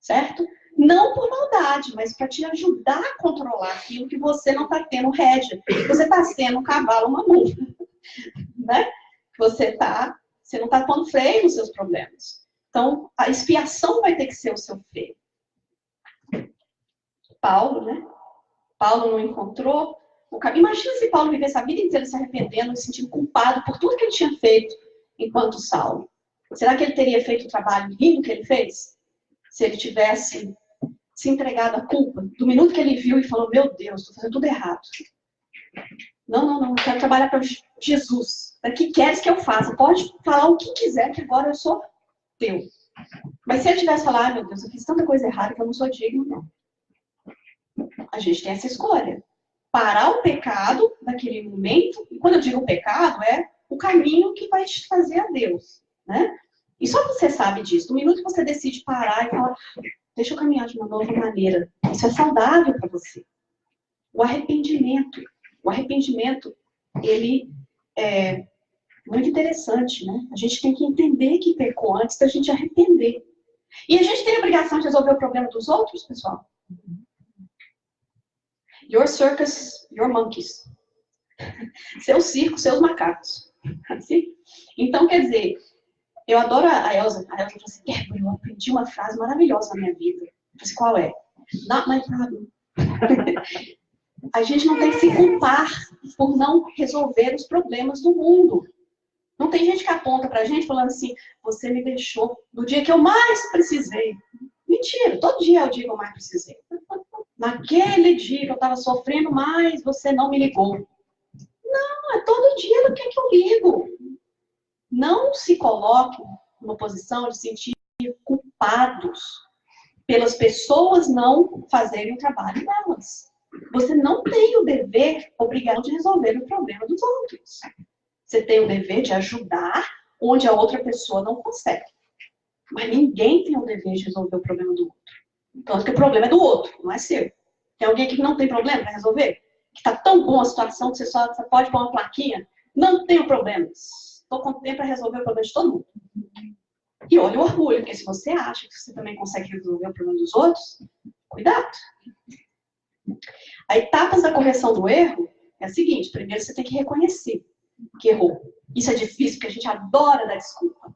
Certo? Não por maldade, mas para te ajudar a controlar aquilo que você não está tendo rédea. Você está sendo um cavalo mamão. Né? Você não está pondo freio nos seus problemas. Então, a expiação vai ter que ser o seu freio. Paulo, né? Paulo não encontrou o caminho. Imagina se Paulo vivesse a vida inteira se arrependendo e se sentindo culpado por tudo que ele tinha feito enquanto Saulo. Será que ele teria feito o trabalho lindo que ele fez? Se ele tivesse se entregado à culpa, do minuto que ele viu e falou, meu Deus, estou fazendo tudo errado. Não, eu quero trabalhar para Jesus. O que queres que eu faça? Pode falar o que quiser, que agora eu sou teu. Mas se ele tivesse falado, meu Deus, eu fiz tanta coisa errada que eu não sou digno, não. A gente tem essa escolha. Parar o pecado naquele momento, e quando eu digo pecado, é o caminho que vai te fazer a Deus, né? E só você sabe disso. No minuto que você decide parar e falar, deixa eu caminhar de uma nova maneira. Isso é saudável para você. O arrependimento, ele é muito interessante, né? A gente tem que entender que pecou antes da gente arrepender. E a gente tem a obrigação de resolver o problema dos outros, pessoal? Your circus, your monkeys. Seu circo, seus macacos. Assim? Então, quer dizer, eu adoro a Elza. A Elza falou assim, eu aprendi uma frase maravilhosa na minha vida. Eu falei assim, qual é? Not my problem. A gente não tem que se culpar por não resolver os problemas do mundo. Não tem gente que aponta pra gente falando assim, você me deixou no dia que eu mais precisei. Mentira, todo dia é o dia que eu mais precisei. Naquele dia que eu estava sofrendo mais, você não me ligou. Não, é todo dia do que eu ligo. Não se coloquem numa posição de sentir culpados pelas pessoas não fazerem o trabalho delas. Você não tem o dever obrigado de resolver o problema dos outros. Você tem o dever de ajudar onde a outra pessoa não consegue. Mas ninguém tem o dever de resolver o problema do outro. Tanto que o problema é do outro, não é seu. Tem alguém aqui que não tem problema para resolver? Que está tão boa a situação que você pode pôr uma plaquinha? Não tenho problemas. Estou com tempo para resolver o problema de todo mundo. E olha o orgulho, porque se você acha que você também consegue resolver o problema dos outros, cuidado. A etapas da correção do erro é a seguinte: primeiro você tem que reconhecer que errou. Isso é difícil, porque a gente adora dar desculpa.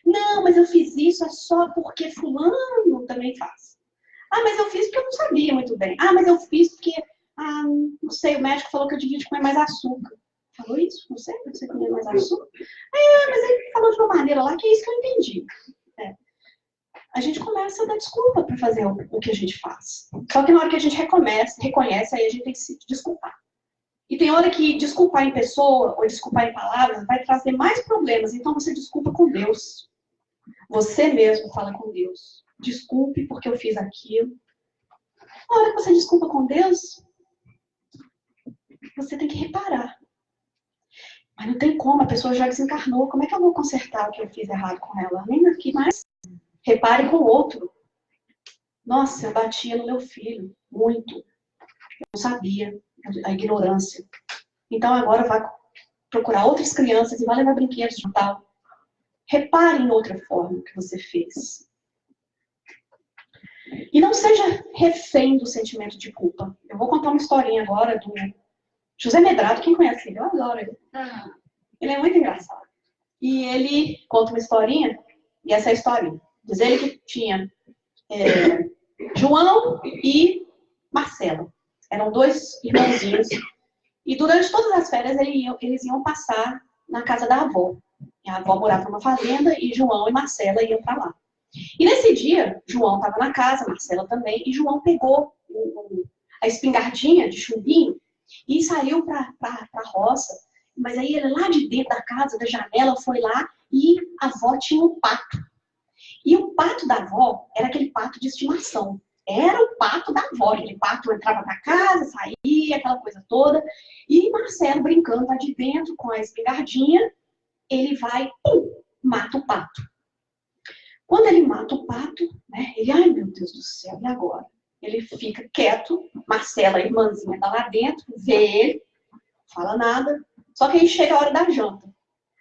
Não, mas eu fiz isso é só porque fulano também faz. Ah, mas eu fiz porque eu não sabia muito bem. Ah, mas eu fiz porque, não sei, o médico falou que eu devia comer mais açúcar. Falou isso? Não sei, você comer mais açúcar? Mas ele falou de uma maneira lá que é isso que eu entendi. A gente começa a dar desculpa para fazer o que a gente faz. Só que na hora que a gente reconhece, aí a gente tem que se desculpar. E tem hora que desculpar em pessoa ou desculpar em palavras vai trazer mais problemas. Então você desculpa com Deus. Você mesmo fala com Deus. Desculpe porque eu fiz aquilo. Na hora que você desculpa com Deus, você tem que reparar. Mas não tem como, a pessoa já desencarnou. Como é que eu vou consertar o que eu fiz errado com ela? Nem aqui mais. Repare com o outro. Nossa, eu batia no meu filho. Muito. Eu não sabia. A ignorância. Então agora vai procurar outras crianças e vai levar brinquedos de Natal. Repare em outra forma que você fez. E não seja refém do sentimento de culpa. Eu vou contar uma historinha agora do José Medrado. Quem conhece ele? Eu adoro ele. Ele é muito engraçado. E ele conta uma historinha, e essa é a historinha. Diz ele que tinha João e Marcelo. Eram dois irmãozinhos. E durante todas as férias eles iam passar na casa da avó. A avó morava numa fazenda e João e Marcela iam para lá. E nesse dia, João estava na casa, Marcela também, e João pegou a espingardinha de chumbinho e saiu para a roça. Mas aí ele lá de dentro da casa, da janela, foi lá e a avó tinha um pato. E o pato da avó era aquele pato de estimação. Era o pato da avó. Aquele pato entrava na casa, saía, aquela coisa toda. E Marcelo brincando lá de dentro com a espingardinha, ele vai, mata o pato. Quando ele mata o pato, né, ele, ai meu Deus do céu, e agora? Ele fica quieto, Marcela, a irmãzinha, tá lá dentro, vê ele, fala nada, Só que aí chega a hora da janta.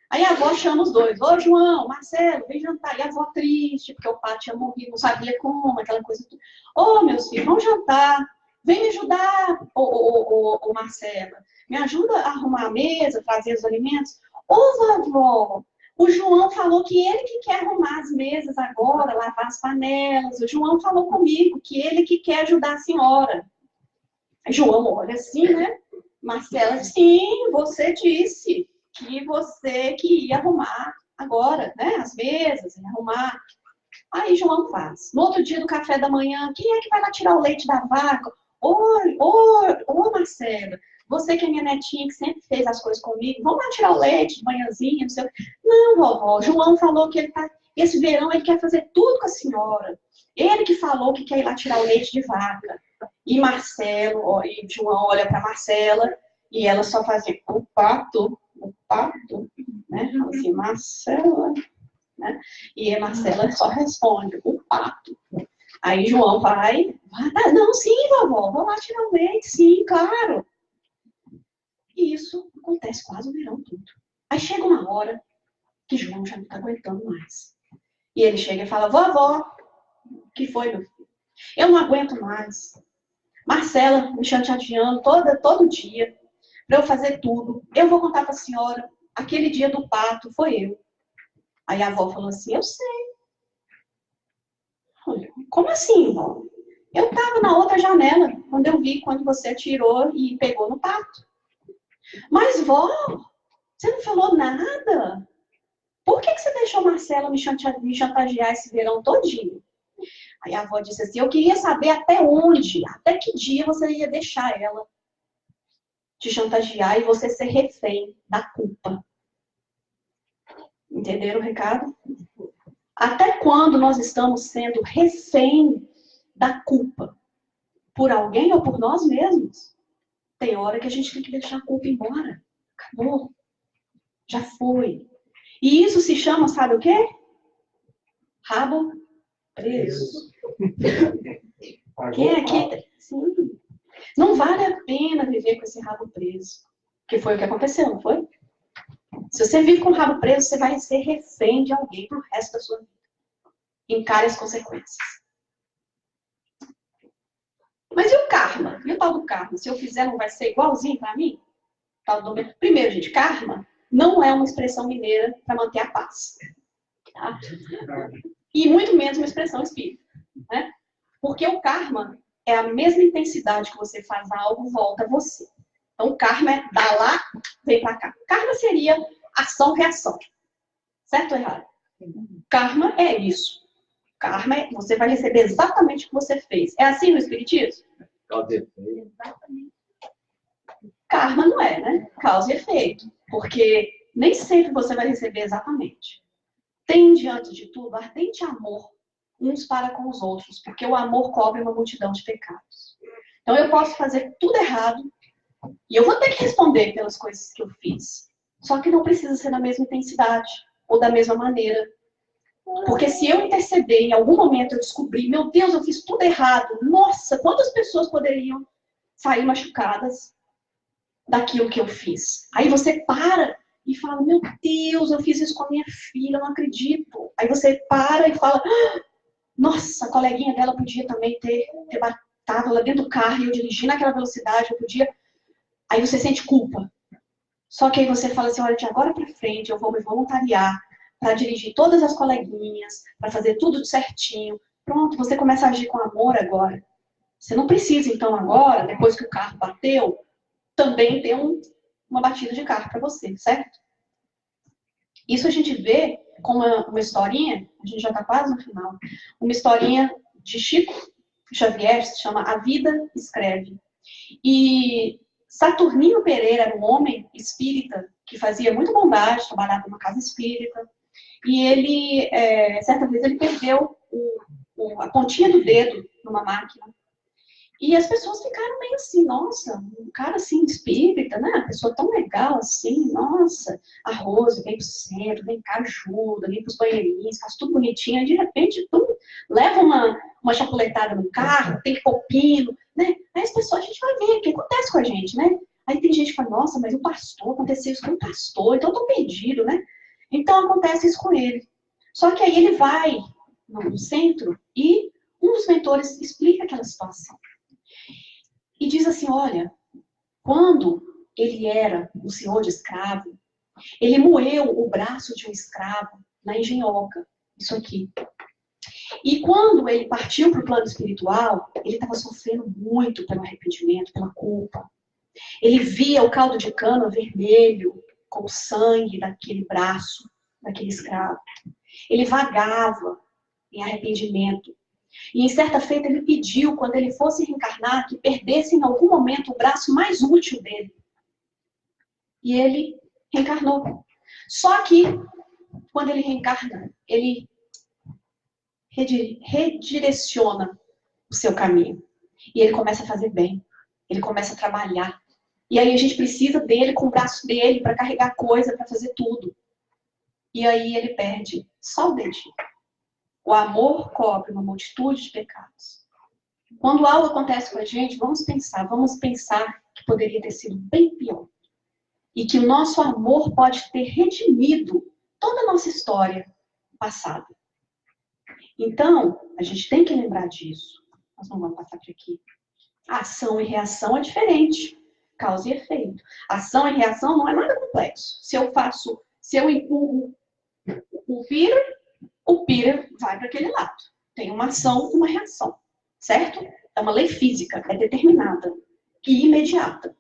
Aí a avó chama os dois. Ô, João, Marcelo, vem jantar. E a avó triste, porque o pai tinha morrido, não sabia como, aquela coisa. Ô, meus filhos, vamos jantar. Vem me ajudar, ô Marcela. Me ajuda a arrumar a mesa, trazer os alimentos. Ô, vovó, o João falou que ele que quer arrumar as mesas agora, lavar as panelas. O João falou comigo que ele que quer ajudar a senhora. Aí João olha assim, né? Marcela, sim, você disse que você que ia arrumar agora, né? As mesas, ia arrumar. Aí João faz. No outro dia do café da manhã, quem é que vai lá tirar o leite da vaca? Ô, Marcela, você que é minha netinha, que sempre fez as coisas comigo, vamos lá tirar o leite de manhãzinha, não sei o quê. Não, vovó, João falou que esse verão ele quer fazer tudo com a senhora. Ele que falou que quer ir lá tirar o leite de vaca. E Marcelo, e João olha para Marcela, e ela só fazia o pato, né? Fala assim, Marcela, né? E a Marcela só responde, o pato. Aí João vai, não, sim, vovó, vou lá tirar o leite, sim, claro. E isso acontece quase o verão todo. Aí chega uma hora que João já não está aguentando mais. E ele chega e fala, vovó, o que foi, meu filho? Eu não aguento mais. Marcela me chantageando todo dia para eu fazer tudo. Eu vou contar para a senhora, aquele dia do pato foi eu. Aí a avó falou assim, eu sei. Como assim, vó? Eu estava na outra janela, quando você atirou e pegou no pato. Mas, vó, você não falou nada? Por que você deixou Marcela me chantagear esse verão todinho? Aí a avó disse assim, eu queria saber até que dia você ia deixar ela te chantagear e você ser refém da culpa. Entenderam o recado? Até quando nós estamos sendo refém da culpa? Por alguém ou por nós mesmos? Tem hora que a gente tem que deixar a culpa embora. Acabou. Já foi. E isso se chama, sabe o quê? Rabo preso. Quem aqui? Sim. Não vale a pena viver com esse rabo preso. Que foi o que aconteceu, não foi? Se você vive com o rabo preso, você vai ser refém de alguém pro resto da sua vida. Encare as consequências. Mas e o karma? E o tal do karma? Se eu fizer, não vai ser igualzinho para mim? Primeiro, gente, karma não é uma expressão mineira para manter a paz. Tá? E muito menos uma expressão espírita. Né? Porque o karma é a mesma intensidade que você faz algo, volta a você. Então, o karma é dar lá, vem para cá. Karma seria ação-reação. Certo ou errado? Karma é isso. Karma é você vai receber exatamente o que você fez. É assim no Espiritismo? Exatamente. Karma não é, né? Causa e efeito. Porque nem sempre você vai receber exatamente. Tem, diante de tudo, ardente amor uns para com os outros, porque o amor cobre uma multidão de pecados. Então eu posso fazer tudo errado e eu vou ter que responder pelas coisas que eu fiz. Só que não precisa ser da mesma intensidade ou da mesma maneira. Porque se eu interceder, em algum momento eu descobrir, meu Deus, eu fiz tudo errado. Nossa, quantas pessoas poderiam sair machucadas daquilo que eu fiz? Aí você para e fala, meu Deus, eu fiz isso com a minha filha, eu não acredito. Aí você para e fala, nossa, a coleguinha dela podia também ter batado lá dentro do carro e eu dirigi naquela velocidade, eu podia... Aí você sente culpa. Só que aí você fala assim, olha, de agora pra frente eu vou me voluntariar para dirigir todas as coleguinhas, para fazer tudo certinho. Pronto, você começa a agir com amor agora. Você não precisa, então, agora, depois que o carro bateu, também ter uma batida de carro para você, certo? Isso a gente vê com uma historinha, a gente já está quase no final, uma historinha de Chico Xavier, se chama A Vida Escreve. E Saturnino Pereira era um homem espírita que fazia muita bondade, trabalhava numa casa espírita, e ele, certa vez, ele perdeu a pontinha do dedo numa máquina. E as pessoas ficaram meio assim, nossa, um cara assim, espírita, né? Uma pessoa tão legal assim, nossa, a Rose vem pro centro, vem cá, ajuda, vem pros banheirinhos, faz tudo bonitinho, e de repente leva uma chapuletada no carro, tem que pôr pino, né? Aí as pessoas, a gente vai ver o que acontece com a gente, né? Aí tem gente que fala, nossa, mas o pastor, aconteceu isso com o pastor, então eu tô perdido, né? Então acontece isso com ele. Só que aí ele vai no centro e um dos mentores explica aquela situação. E diz assim, olha, quando ele era um senhor de escravo, ele moeu o braço de um escravo na engenhoca, isso aqui. E quando ele partiu para o plano espiritual, ele estava sofrendo muito pelo arrependimento, pela culpa. Ele via o caldo de cana vermelho com o sangue daquele braço, daquele escravo. Ele vagava em arrependimento. E em certa feita ele pediu, quando ele fosse reencarnar, que perdesse em algum momento o braço mais útil dele. E ele reencarnou. Só que, quando ele reencarna, ele redireciona o seu caminho. E ele começa a fazer bem. Ele começa a trabalhar. E aí a gente precisa dele com o braço dele para carregar coisa, para fazer tudo. E aí ele perde só o dedinho. O amor cobre uma multitude de pecados. Quando algo acontece com a gente, vamos pensar que poderia ter sido bem pior. E que o nosso amor pode ter redimido toda a nossa história passada. Então, a gente tem que lembrar disso. Nós não vamos passar por aqui. Ação e reação é diferente. Causa e efeito. Ação e reação não é nada complexo. Se eu empurro o pira vai para aquele lado. Tem uma ação e uma reação. Certo? É uma lei física, é determinada e imediata.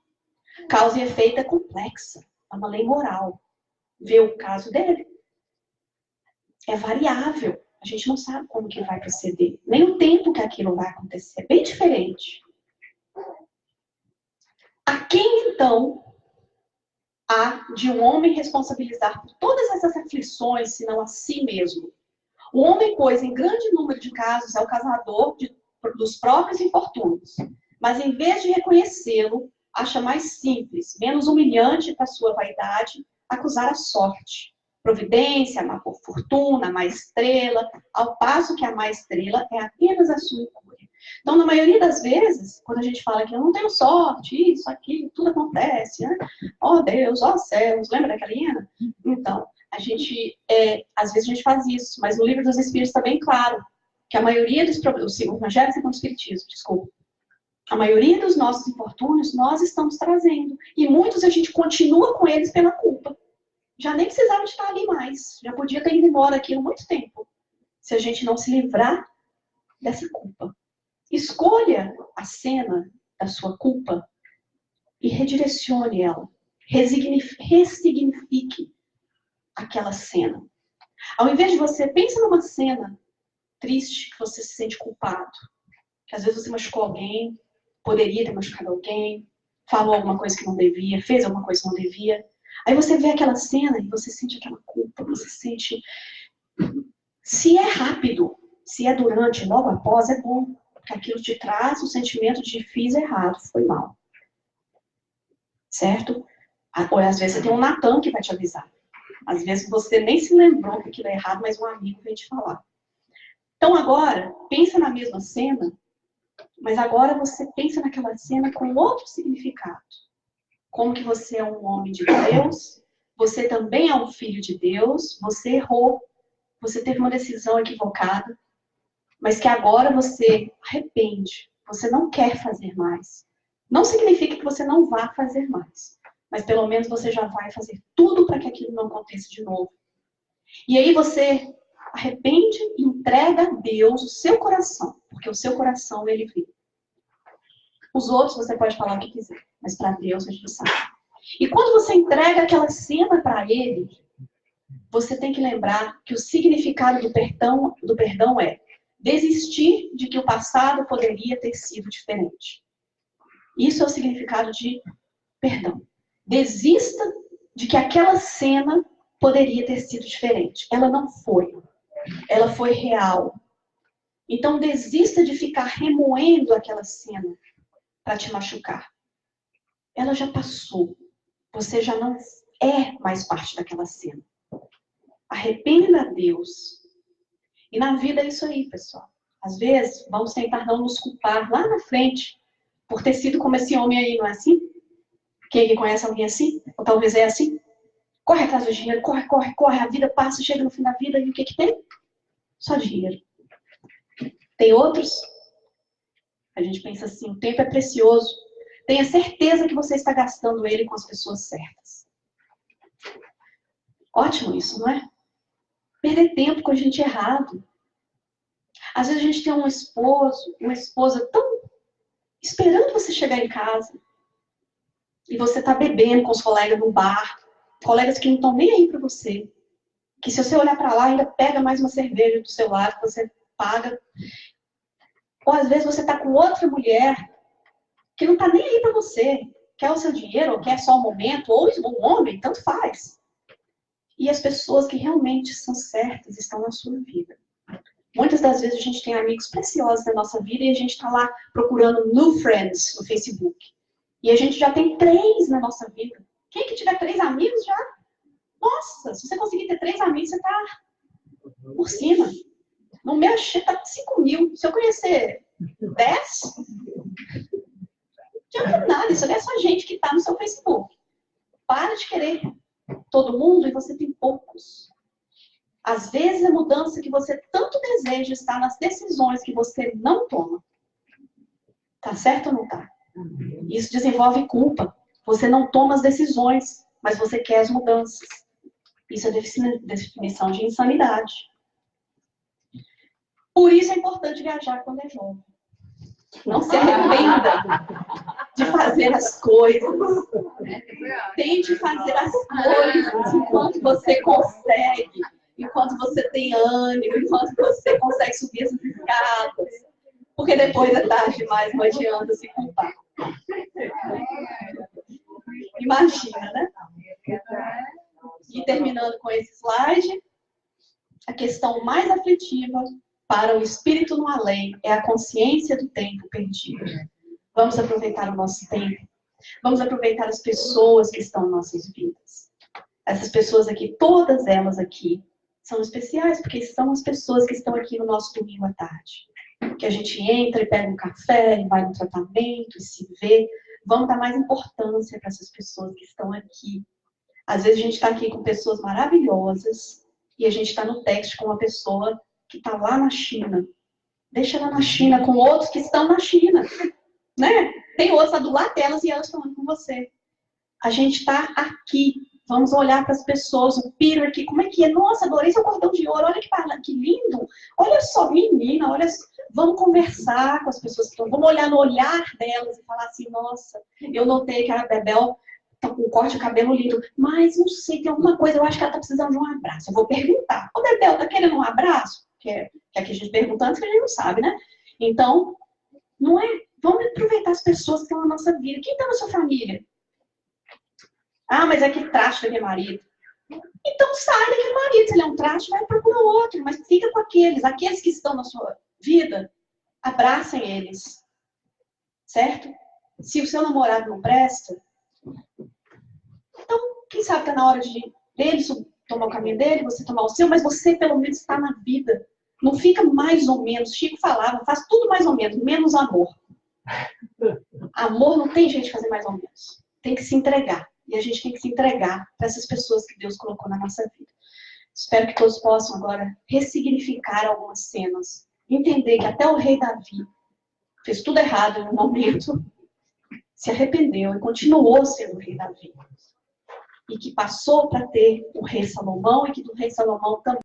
Causa e efeito é complexa. É uma lei moral. Vê o caso dele. É variável. A gente não sabe como que vai proceder. Nem o tempo que aquilo vai acontecer. É bem diferente. A quem, então, há de um homem responsabilizar por todas essas aflições, senão a si mesmo? O homem, pois, em grande número de casos, é o causador dos próprios infortúnios. Mas, em vez de reconhecê-lo, acha mais simples, menos humilhante para sua vaidade, acusar a sorte. Providência, a má fortuna, a má estrela, ao passo que a má estrela é apenas a sua incúria. Então, na maioria das vezes, quando a gente fala que eu não tenho sorte, isso, aquilo, tudo acontece, né? Ó Deus, ó céus, lembra daquela hiena? Então, às vezes a gente faz isso, mas no Livro dos Espíritos está bem claro que a maioria dos problemas, o Evangelho segundo o Espiritismo, desculpa, a maioria dos nossos infortúnios nós estamos trazendo. E muitos a gente continua com eles pela culpa. Já nem precisava de estar ali mais. Já podia ter ido embora aqui há muito tempo. Se a gente não se livrar dessa culpa. Escolha a cena da sua culpa e redirecione ela. Ressignifique aquela cena. Ao invés de você, pensa numa cena triste que você se sente culpado. Que às vezes você machucou alguém, poderia ter machucado alguém, falou alguma coisa que não devia, fez alguma coisa que não devia. Aí você vê aquela cena e você sente aquela culpa, você sente... Se é rápido, se é durante, logo após, é bom. Porque aquilo te traz o sentimento de fiz errado, foi mal. Certo? Ou às vezes você tem um Natan que vai te avisar. Às vezes você nem se lembrou que aquilo é errado, mas um amigo vem te falar. Então agora, pensa na mesma cena, mas agora você pensa naquela cena com outro significado. Como que você é um homem de Deus, você também é um filho de Deus, você errou, você teve uma decisão equivocada, mas que agora você arrepende, você não quer fazer mais. Não significa que você não vá fazer mais, mas pelo menos você já vai fazer tudo para que aquilo não aconteça de novo. E aí você arrepende e entrega a Deus o seu coração, porque o seu coração ele vê. Os outros você pode falar o que quiser, mas para Deus a gente sabe. E quando você entrega aquela cena para Ele, você tem que lembrar que o significado do perdão é desistir de que o passado poderia ter sido diferente. Isso é o significado de perdão. Desista de que aquela cena poderia ter sido diferente. Ela não foi. Ela foi real. Então desista de ficar remoendo aquela cena para te machucar. Ela já passou. Você já não é mais parte daquela cena. Arrependa a Deus. E na vida é isso aí, pessoal. Às vezes, vamos tentar não nos culpar lá na frente por ter sido como esse homem aí, não é assim? Quem aqui conhece alguém assim? Ou talvez é assim? Corre atrás do dinheiro, corre, corre, corre. A vida passa, chega no fim da vida e o que tem? Só dinheiro. Tem outros? A gente pensa assim, o tempo é precioso. Tenha certeza que você está gastando ele com as pessoas certas. Ótimo isso, não é? Perder tempo com a gente errado. Às vezes a gente tem um esposo, uma esposa tão esperando você chegar em casa. E você tá bebendo com os colegas no bar. Colegas que não estão nem aí para você. Que se você olhar para lá, ainda pega mais uma cerveja do seu lado, que você paga. Ou às vezes você tá com outra mulher que não tá nem aí para você. Quer o seu dinheiro, ou quer só o momento, ou um homem, tanto faz. E as pessoas que realmente são certas estão na sua vida. Muitas das vezes a gente tem amigos preciosos na nossa vida e a gente está lá procurando new friends no Facebook. E a gente já tem 3 na nossa vida. Quem que tiver 3 amigos já? Nossa, se você conseguir ter 3 amigos, você está por cima. No meu está 5 mil. Se eu conhecer 10, não adianta nada. Isso é só gente que está no seu Facebook. Para de querer todo mundo e você tem poucos. Às vezes a mudança que você tanto deseja está nas decisões que você não toma. Tá certo ou não tá? Isso desenvolve culpa. Você não toma as decisões, mas você quer as mudanças. Isso é definição de insanidade. Por isso é importante viajar quando é jovem. Não se arrependa de fazer as coisas. Tente fazer as coisas enquanto você consegue. Enquanto você tem ânimo, enquanto você consegue subir essas escadas. Porque depois é tarde demais, não adianta se culpar. Imagina, né? E terminando com esse slide, a questão mais aflitiva para o espírito no além é a consciência do tempo perdido. Vamos aproveitar o nosso tempo. Vamos aproveitar as pessoas que estão em nossas vidas. Essas pessoas aqui, todas elas aqui, são especiais, porque são as pessoas que estão aqui no nosso domingo à tarde. Que a gente entra e pega um café, e vai no tratamento, e se vê. Vamos dar mais importância para essas pessoas que estão aqui. Às vezes a gente está aqui com pessoas maravilhosas, e a gente está no texto com uma pessoa que está lá na China. Deixa ela na China, com outros que estão na China. Né? Tem outros lá do lado delas e elas falando com você. A gente está aqui. Vamos olhar para as pessoas, o Peter aqui, como é que é? Nossa, adorei seu cordão de ouro, olha que lindo. Olha só, menina, olha só. Vamos conversar com as pessoas que estão, vamos olhar no olhar delas e falar assim, nossa, eu notei que a Bebel tá com um corte de cabelo lindo, mas não sei, tem alguma coisa, eu acho que ela tá precisando de um abraço. Eu vou perguntar, ô Bebel, tá querendo um abraço? Que é que a gente pergunta antes que a gente não sabe, né? Então, não é, vamos aproveitar as pessoas que estão na nossa vida. Quem está na sua família? Ah, mas é que traste daquele marido. Então sai daquele marido. Se ele é um traste, vai procurar outro. Mas fica com aqueles. Aqueles que estão na sua vida, abracem eles. Certo? Se o seu namorado não presta, então, quem sabe está na hora dele tomar o caminho dele, você tomar o seu, mas você pelo menos está na vida. Não fica mais ou menos. Chico falava, faz tudo mais ou menos amor. Amor não tem jeito de fazer mais ou menos. Tem que se entregar. E a gente tem que se entregar para essas pessoas que Deus colocou na nossa vida. Espero que todos possam agora ressignificar algumas cenas. Entender que até o rei Davi fez tudo errado em um momento, se arrependeu e continuou sendo o rei Davi. E que passou para ter o rei Salomão e que do rei Salomão também